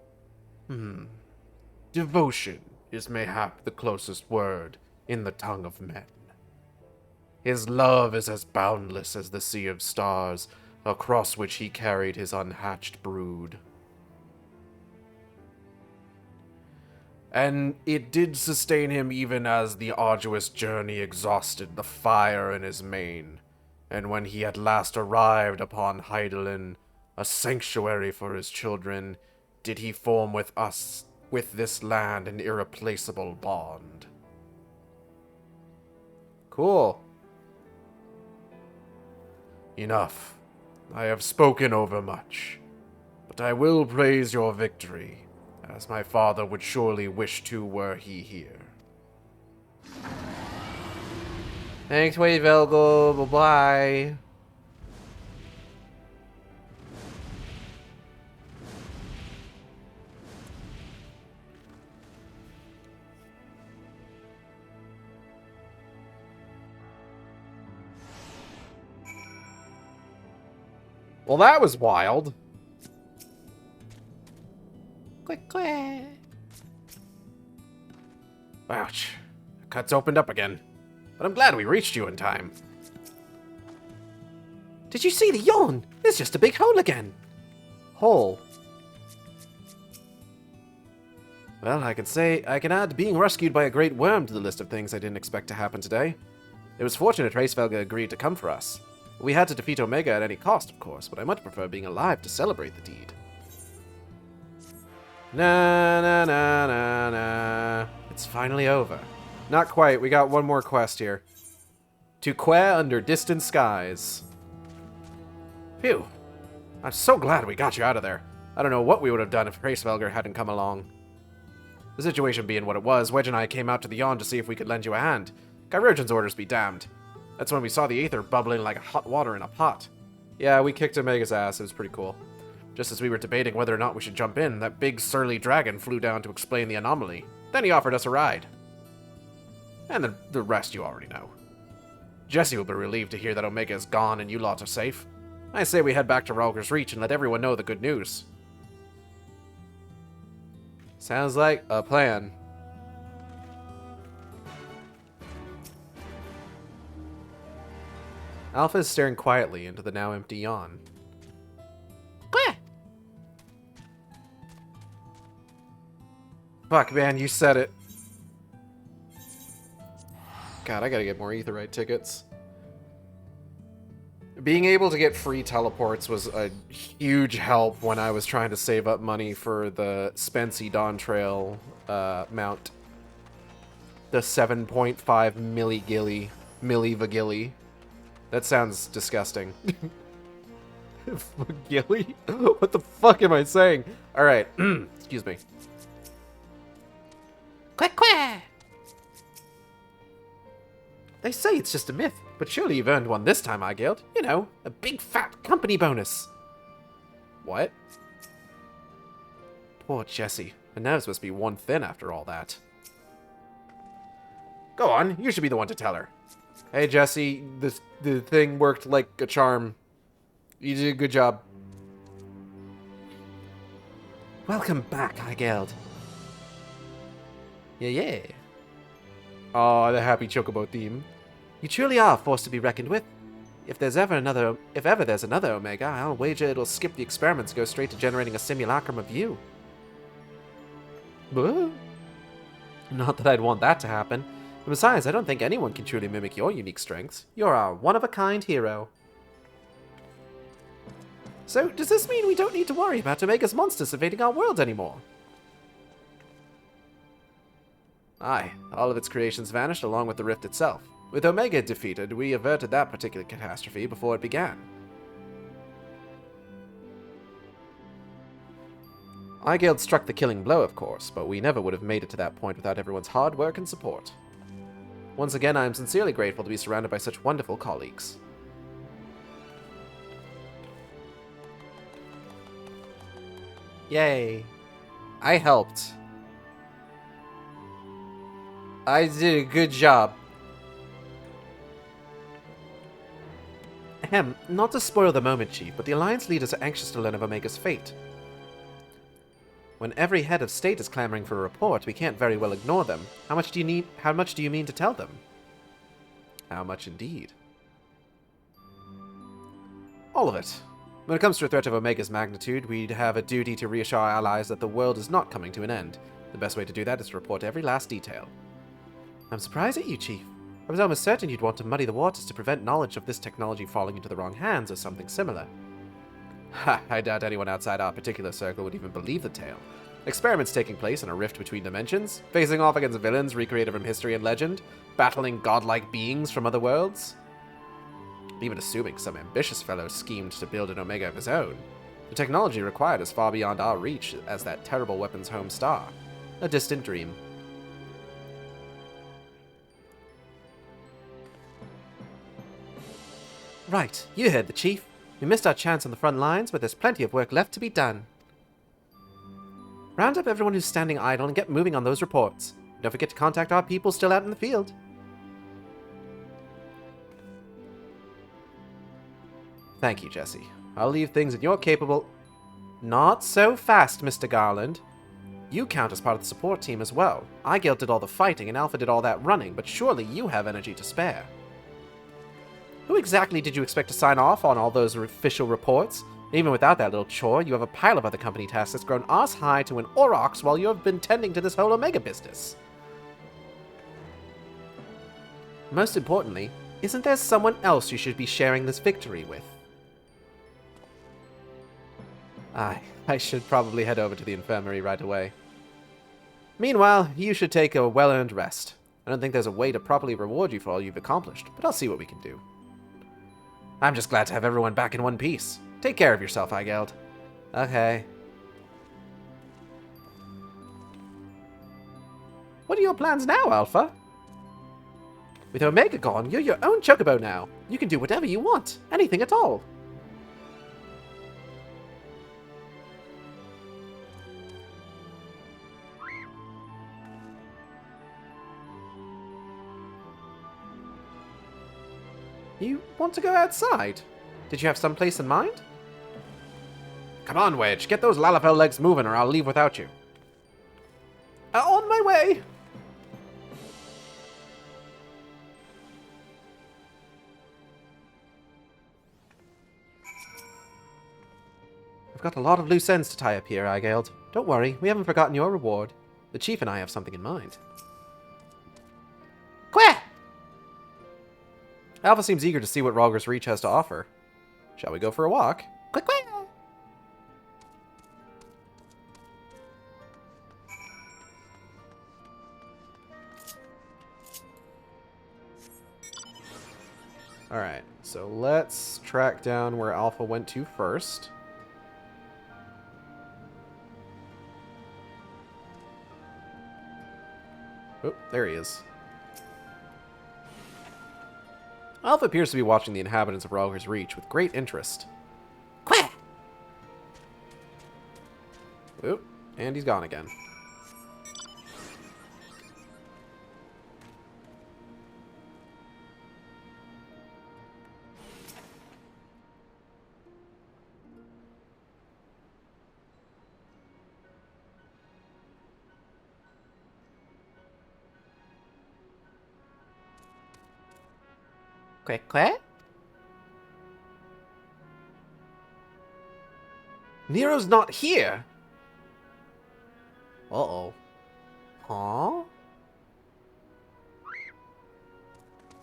devotion is mayhap the closest word in the tongue of men. His love is as boundless as the sea of stars, across which he carried his unhatched brood. And it did sustain him even as the arduous journey exhausted the fire in his mane, and when he at last arrived upon Heidelin, a sanctuary for his children, did he form with this land, an irreplaceable bond. Cool. Enough. I have spoken overmuch, but I will praise your victory, as my father would surely wish to were he here. Thanks, Wade Velgo. Bye-bye. Well, that was wild. Quick, quick. Ouch. The cut's opened up again. But I'm glad we reached you in time. Did you see the yawn? It's just a big hole again. Hole. Well, I can add being rescued by a great worm to the list of things I didn't expect to happen today. It was fortunate Hraesvelga agreed to come for us. We had to defeat Omega at any cost, of course, but I much prefer being alive to celebrate the deed. Na na na na na. It's finally over. Not quite, we got one more quest here. To Quae under distant skies. Phew. I'm so glad we got you out of there. I don't know what we would have done if Hraesvelga hadn't come along. The situation being what it was, Wedge and I came out to the yawn to see if we could lend you a hand. Chirurgeon's orders be damned. That's when we saw the aether bubbling like hot water in a pot. Yeah, we kicked Omega's ass. It was pretty cool. Just as we were debating whether or not we should jump in, that big surly dragon flew down to explain the anomaly. Then he offered us a ride. And the rest you already know. Jesse will be relieved to hear that Omega is gone and you lot are safe. I say we head back to Ralger's Reach and let everyone know the good news. Sounds like a plan. Alpha is staring quietly into the now empty yawn. Quae. Fuck, man, you said it. God, I gotta get more Aetheryte tickets. Being able to get free teleports was a huge help when I was trying to save up money for the Spency Dawn Trail mount. The 7.5 milli-vagilli. That sounds disgusting. Vagilli? What the fuck am I saying? Alright, excuse me. Quick, quick. They say it's just a myth, but surely you've earned one this time, Igeld. You know, a big fat company bonus. What? Poor Jesse. Her nerves must be worn thin after all that. Go on, you should be the one to tell her. Hey, Jesse, the thing worked like a charm. You did a good job. Welcome back, Igeld. Yeah. Aw, the happy Chocobo theme. You truly are a force to be reckoned with. If ever there's another Omega, I'll wager it'll skip the experiments and go straight to generating a simulacrum of you. Boo. Not that I'd want that to happen. And besides, I don't think anyone can truly mimic your unique strengths. You're our one-of-a-kind hero. So, does this mean we don't need to worry about Omega's monsters invading our world anymore? Aye, all of its creations vanished along with the rift itself. With Omega defeated, we averted that particular catastrophe before it began. Igeld struck the killing blow, of course, but we never would have made it to that point without everyone's hard work and support. Once again, I am sincerely grateful to be surrounded by such wonderful colleagues. Yay. I helped. I did a good job. Ahem, not to spoil the moment, Chief, but the Alliance leaders are anxious to learn of Omega's fate. When every head of state is clamoring for a report, we can't very well ignore them. How much do you mean to tell them? How much indeed? All of it. When it comes to a threat of Omega's magnitude, we'd have a duty to reassure our allies that the world is not coming to an end. The best way to do that is to report every last detail. I'm surprised at you, Chief. I was almost certain you'd want to muddy the waters to prevent knowledge of this technology falling into the wrong hands or something similar. Ha, I doubt anyone outside our particular circle would even believe the tale. Experiments taking place in a rift between dimensions, facing off against villains recreated from history and legend, battling godlike beings from other worlds. Even assuming some ambitious fellow schemed to build an Omega of his own, the technology required is far beyond our reach as that terrible weapon's home star. A distant dream. Right, you heard the Chief. We missed our chance on the front lines, but there's plenty of work left to be done. Round up everyone who's standing idle and get moving on those reports. Don't forget to contact our people still out in the field. Thank you, Jesse. I'll leave things in your capable... Not so fast, Mr. Garland. You count as part of the support team as well. Igale did all the fighting and Alpha did all that running, but surely you have energy to spare. Who exactly did you expect to sign off on all those official reports? Even without that little chore, you have a pile of other company tasks that's grown ass-high to an aurochs while you have been tending to this whole Omega business. Most importantly, isn't there someone else you should be sharing this victory with? I should probably head over to the infirmary right away. Meanwhile, you should take a well-earned rest. I don't think there's a way to properly reward you for all you've accomplished, but I'll see what we can do. I'm just glad to have everyone back in one piece. Take care of yourself, Igale. Okay. What are your plans now, Alpha? With Omega gone, you're your own chocobo now. You can do whatever you want. Anything at all. You want to go outside? Did you have some place in mind? Come on, Wedge. Get those Lalafell legs moving or I'll leave without you. On my way! I've got a lot of loose ends to tie up here, Igale. Don't worry, we haven't forgotten your reward. The Chief and I have something in mind. Quah! Alpha seems eager to see what Rhalgr's Reach has to offer. Shall we go for a walk? Quick, quick! Alright, so let's track down where Alpha went to first. Oh, there he is. Alpha appears to be watching the inhabitants of Rhalgr's Reach with great interest. Quah! Oop, and he's gone again. Quick, quick. Nero's not here! Uh-oh. Huh?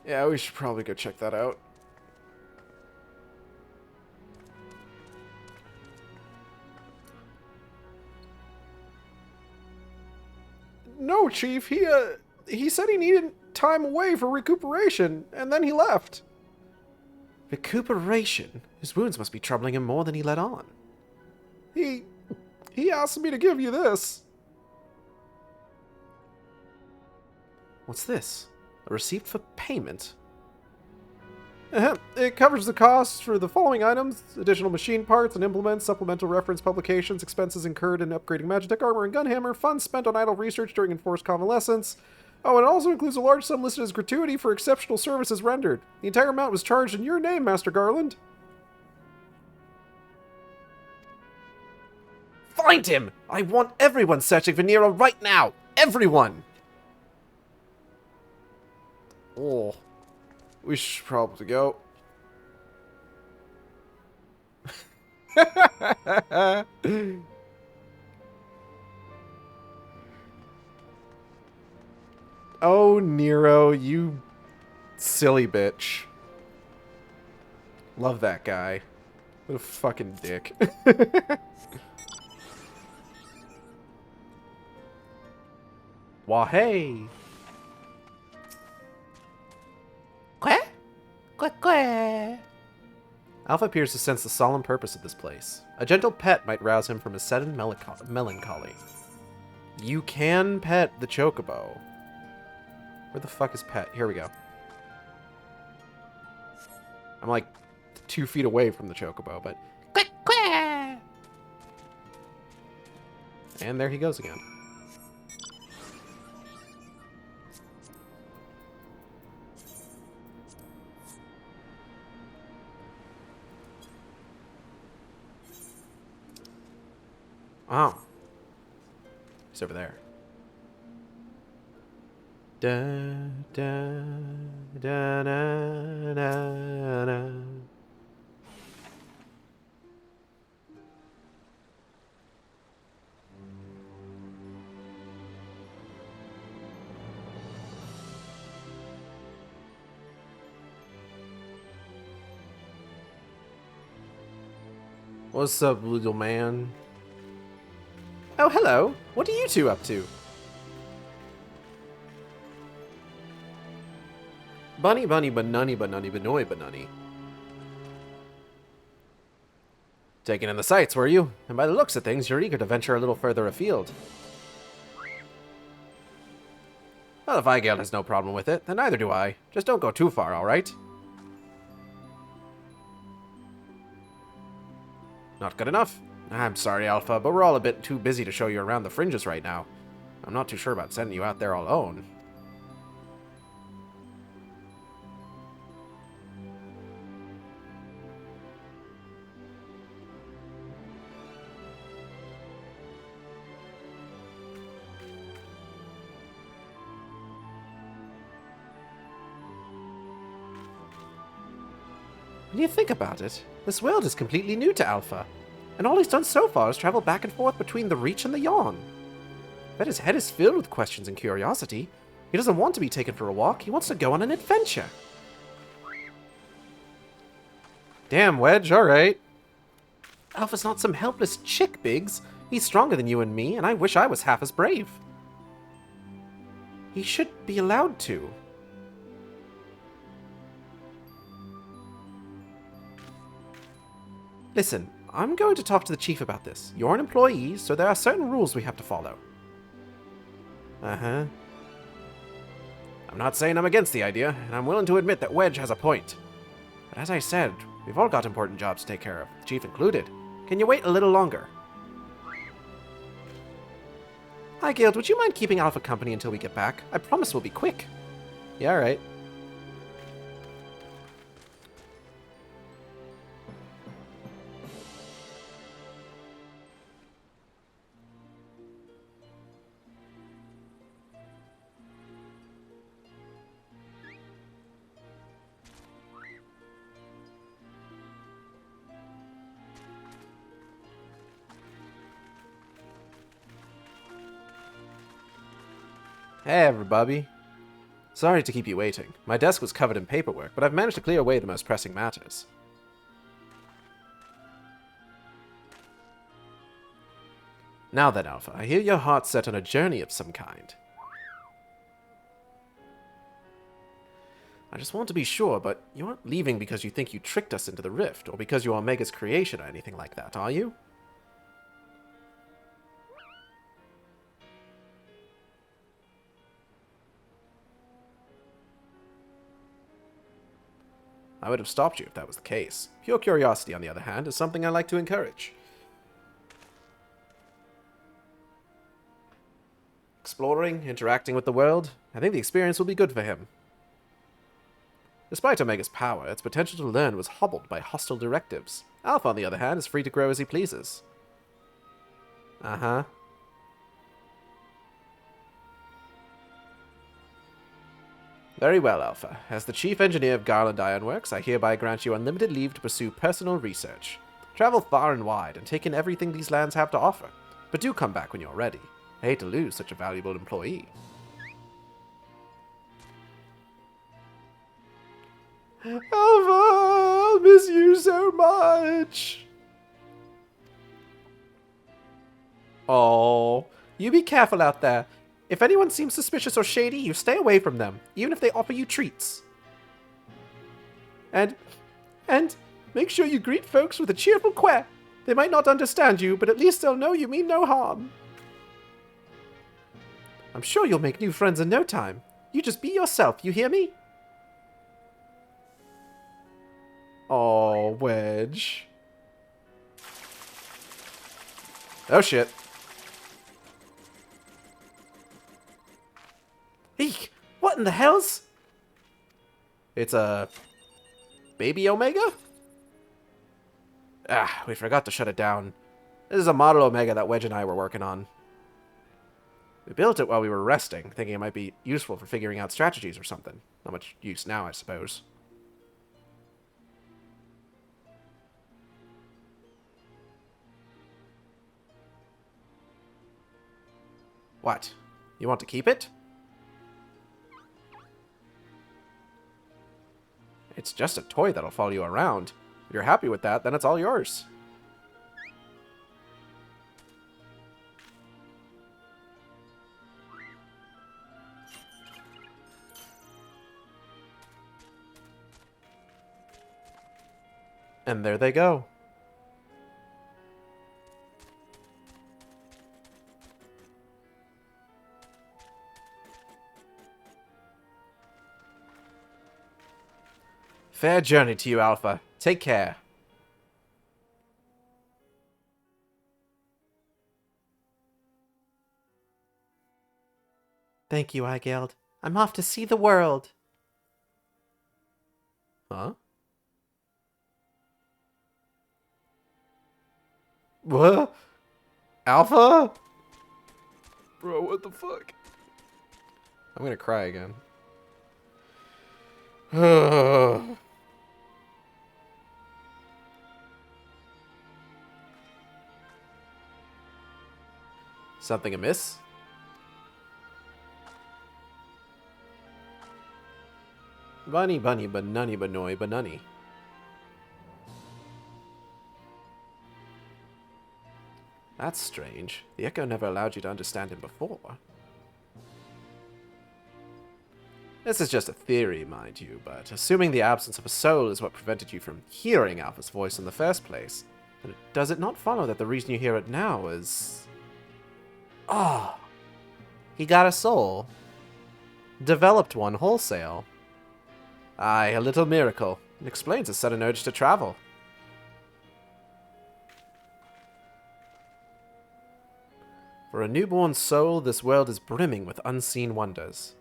Yeah, we should probably go check that out. No, Chief, he said he needed time away for recuperation, and then he left. Recuperation? His wounds must be troubling him more than he let on. He asked me to give you this. What's this? A receipt for payment? It covers the costs for the following items: additional machine parts and implements, supplemental reference publications, expenses incurred in upgrading Magitech armor and gunhammer, funds spent on idle research during enforced convalescence. Oh, and it also includes a large sum listed as gratuity for exceptional services rendered. The entire amount was charged in your name, Master Garland. Find him! I want everyone searching for Nero right now! Everyone! Oh, we should probably go. Oh, Nero, you silly bitch. Love that guy. What a fucking dick. Wah hey! Quah? Quah quah! Alpha appears to sense the solemn purpose of this place. A gentle pet might rouse him from his sudden melancholy. You can pet the chocobo. Where the fuck is Pet? Here we go. I'm like 2 feet away from the chocobo, but... Quack, quack! And there he goes again. Oh. He's over there. Da, da, da, da, da, da. What's up, little man? Oh, hello. What are you two up to? Bunny, bunny, banunny, banunny, banoy, banunny. Taking in the sights, were you? And by the looks of things, you're eager to venture a little further afield. Well, if Igale has no problem with it, then neither do I. Just don't go too far, alright? Not good enough? I'm sorry, Alpha, but we're all a bit too busy to show you around the fringes right now. I'm not too sure about sending you out there alone. When you think about it, this world is completely new to Alpha, and all he's done so far is travel back and forth between the Reach and the Yawn. Bet his head is filled with questions and curiosity. He doesn't want to be taken for a walk, he wants to go on an adventure. Damn, Wedge, alright. Alpha's not some helpless chick, Biggs. He's stronger than you and me, and I wish I was half as brave. He should be allowed to. Listen, I'm going to talk to the chief about this. You're an employee, so there are certain rules we have to follow. Uh-huh. I'm not saying I'm against the idea, and I'm willing to admit that Wedge has a point. But as I said, we've all got important jobs to take care of, the chief included. Can you wait a little longer? Hi, Guild. Would you mind keeping Alpha company until we get back? I promise we'll be quick. Yeah, alright. Hey, everybody. Sorry to keep you waiting. My desk was covered in paperwork, but I've managed to clear away the most pressing matters. Now then, Alpha, I hear your heart's set on a journey of some kind. I just want to be sure, but you aren't leaving because you think you tricked us into the rift, or because you're Omega's creation or anything like that, are you? I would have stopped you if that was the case. Pure curiosity, on the other hand, is something I like to encourage. Exploring, interacting with the world, I think the experience will be good for him. Despite Omega's power, its potential to learn was hobbled by hostile directives. Alpha, on the other hand, is free to grow as he pleases. Uh-huh. Very well, Alpha. As the Chief Engineer of Garland Ironworks, I hereby grant you unlimited leave to pursue personal research. Travel far and wide and take in everything these lands have to offer. But do come back when you're ready. I hate to lose such a valuable employee. Alpha, I'll miss you so much. Oh, you be careful out there. If anyone seems suspicious or shady, you stay away from them, even if they offer you treats. And make sure you greet folks with a cheerful quack. They might not understand you, but at least they'll know you mean no harm. I'm sure you'll make new friends in no time. You just be yourself, you hear me? Oh, Wedge. Oh, shit. Eek! What in the hells? It's a baby Omega? Ah, we forgot to shut it down. This is a model Omega that Wedge and I were working on. We built it while we were resting, thinking it might be useful for figuring out strategies or something. Not much use now, I suppose. What? You want to keep it? It's just a toy that'll follow you around. If you're happy with that, then it's all yours. And there they go. Fair journey to you, Alpha. Take care. Thank you, Eigeld. I'm off to see the world. Huh? What? Alpha? Bro, what the fuck? I'm gonna cry again. Something amiss? Bunny, bunny, banunny, banoy, banunny. That's strange. The Echo never allowed you to understand him before. This is just a theory, mind you, but assuming the absence of a soul is what prevented you from hearing Alpha's voice in the first place, then does it not follow that the reason you hear it now is... Oh, he got a soul. Developed one wholesale. Aye, a little miracle. It explains a sudden urge to travel. For a newborn soul, this world is brimming with unseen wonders.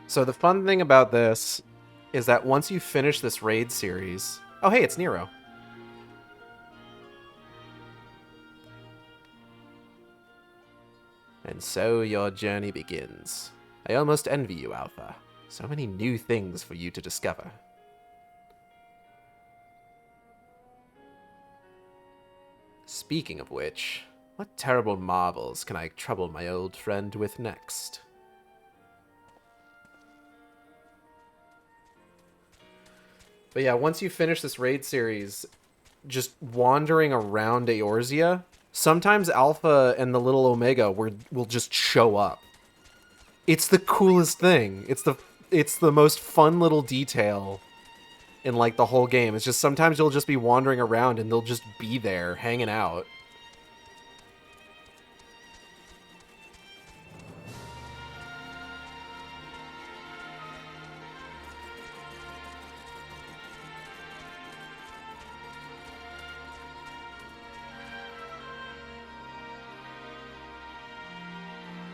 So the fun thing about this is that once you finish this raid series... Oh, hey, it's Nero. And so your journey begins. I almost envy you, Alpha. So many new things for you to discover. Speaking of which, what terrible marvels can I trouble my old friend with next? But yeah, once you finish this raid series, just wandering around Eorzea, sometimes Alpha and the little Omega will just show up. It's the coolest thing. It's the most fun little detail in like the whole game. It's just sometimes you'll just be wandering around and they'll just be there hanging out.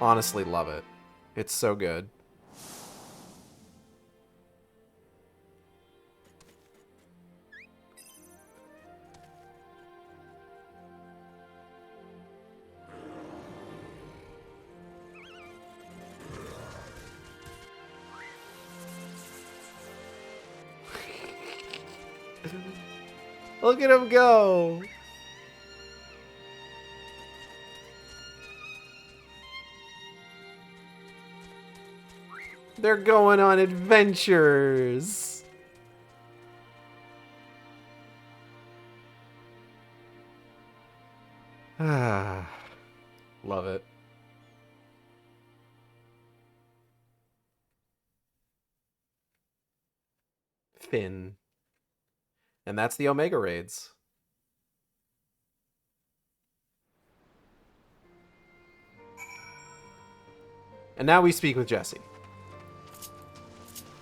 Honestly love it. It's so good. Look at him go! They're going on adventures! Ah, love it. fin. And that's the Omega raids. And now we speak with Jesse.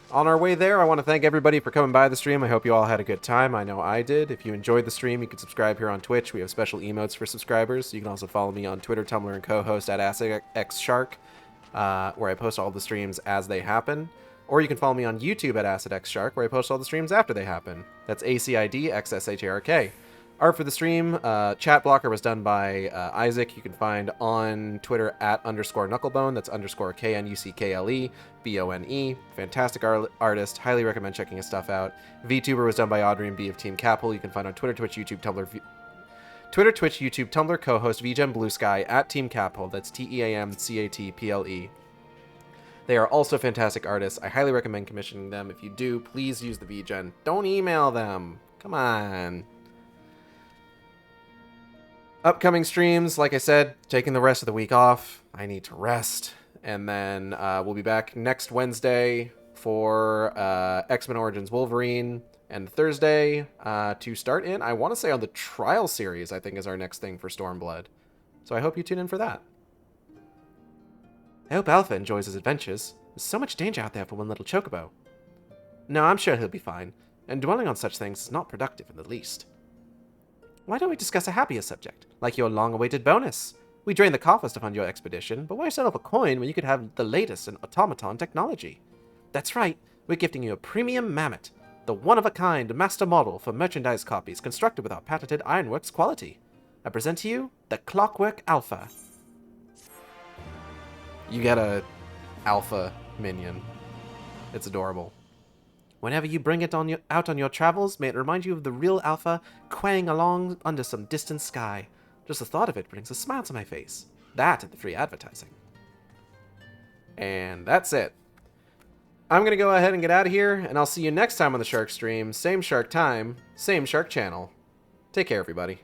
On our way there, I want to thank everybody for coming by the stream. I hope you all had a good time. I know I did. If you enjoyed the stream, you can subscribe here on Twitch. We have special emotes for subscribers. You can also follow me on Twitter, Tumblr, and co-host at AcidXShark, where I post all the streams as they happen. Or you can follow me on YouTube at AcidXShark, where I post all the streams after they happen. That's AcidXShark. Art for the stream, chat blocker was done by Isaac. You can find on Twitter at _Knucklebone. That's _KNUCKLEBONE. Fantastic artist. Highly recommend checking his stuff out. VTuber was done by Audrey and B of Team Capel. You can find on Twitter, Twitch, YouTube, Tumblr, co-host VGen Blue Sky at Team Capel. That's TEAMCATPLE. They are also fantastic artists. I highly recommend commissioning them. If you do, please use the VGen. Don't email them. Come on. Upcoming streams, like I said, taking the rest of the week off. I need to rest. And then we'll be back next Wednesday for X-Men Origins Wolverine. And Thursday to start in, I want to say on the Trial series, I think is our next thing for Stormblood. So I hope you tune in for that. I hope Alpha enjoys his adventures. There's so much danger out there for one little chocobo. No, I'm sure he'll be fine. And dwelling on such things is not productive in the least. Why don't we discuss a happier subject, like your long-awaited bonus? We drained the coffers to fund your expedition, but why settle for coin when you could have the latest in automaton technology? That's right, we're gifting you a premium mammoth, the one-of-a-kind master model for merchandise copies constructed with our patented Ironworks quality. I present to you the Clockwork Alpha. You get a alpha minion. It's adorable. Whenever you bring it out on your travels, may it remind you of the real Alpha quaying along under some distant sky. Just the thought of it brings a smile to my face. That and the free advertising. And that's it. I'm going to go ahead and get out of here, and I'll see you next time on the Shark Stream. Same Shark time, same Shark channel. Take care, everybody.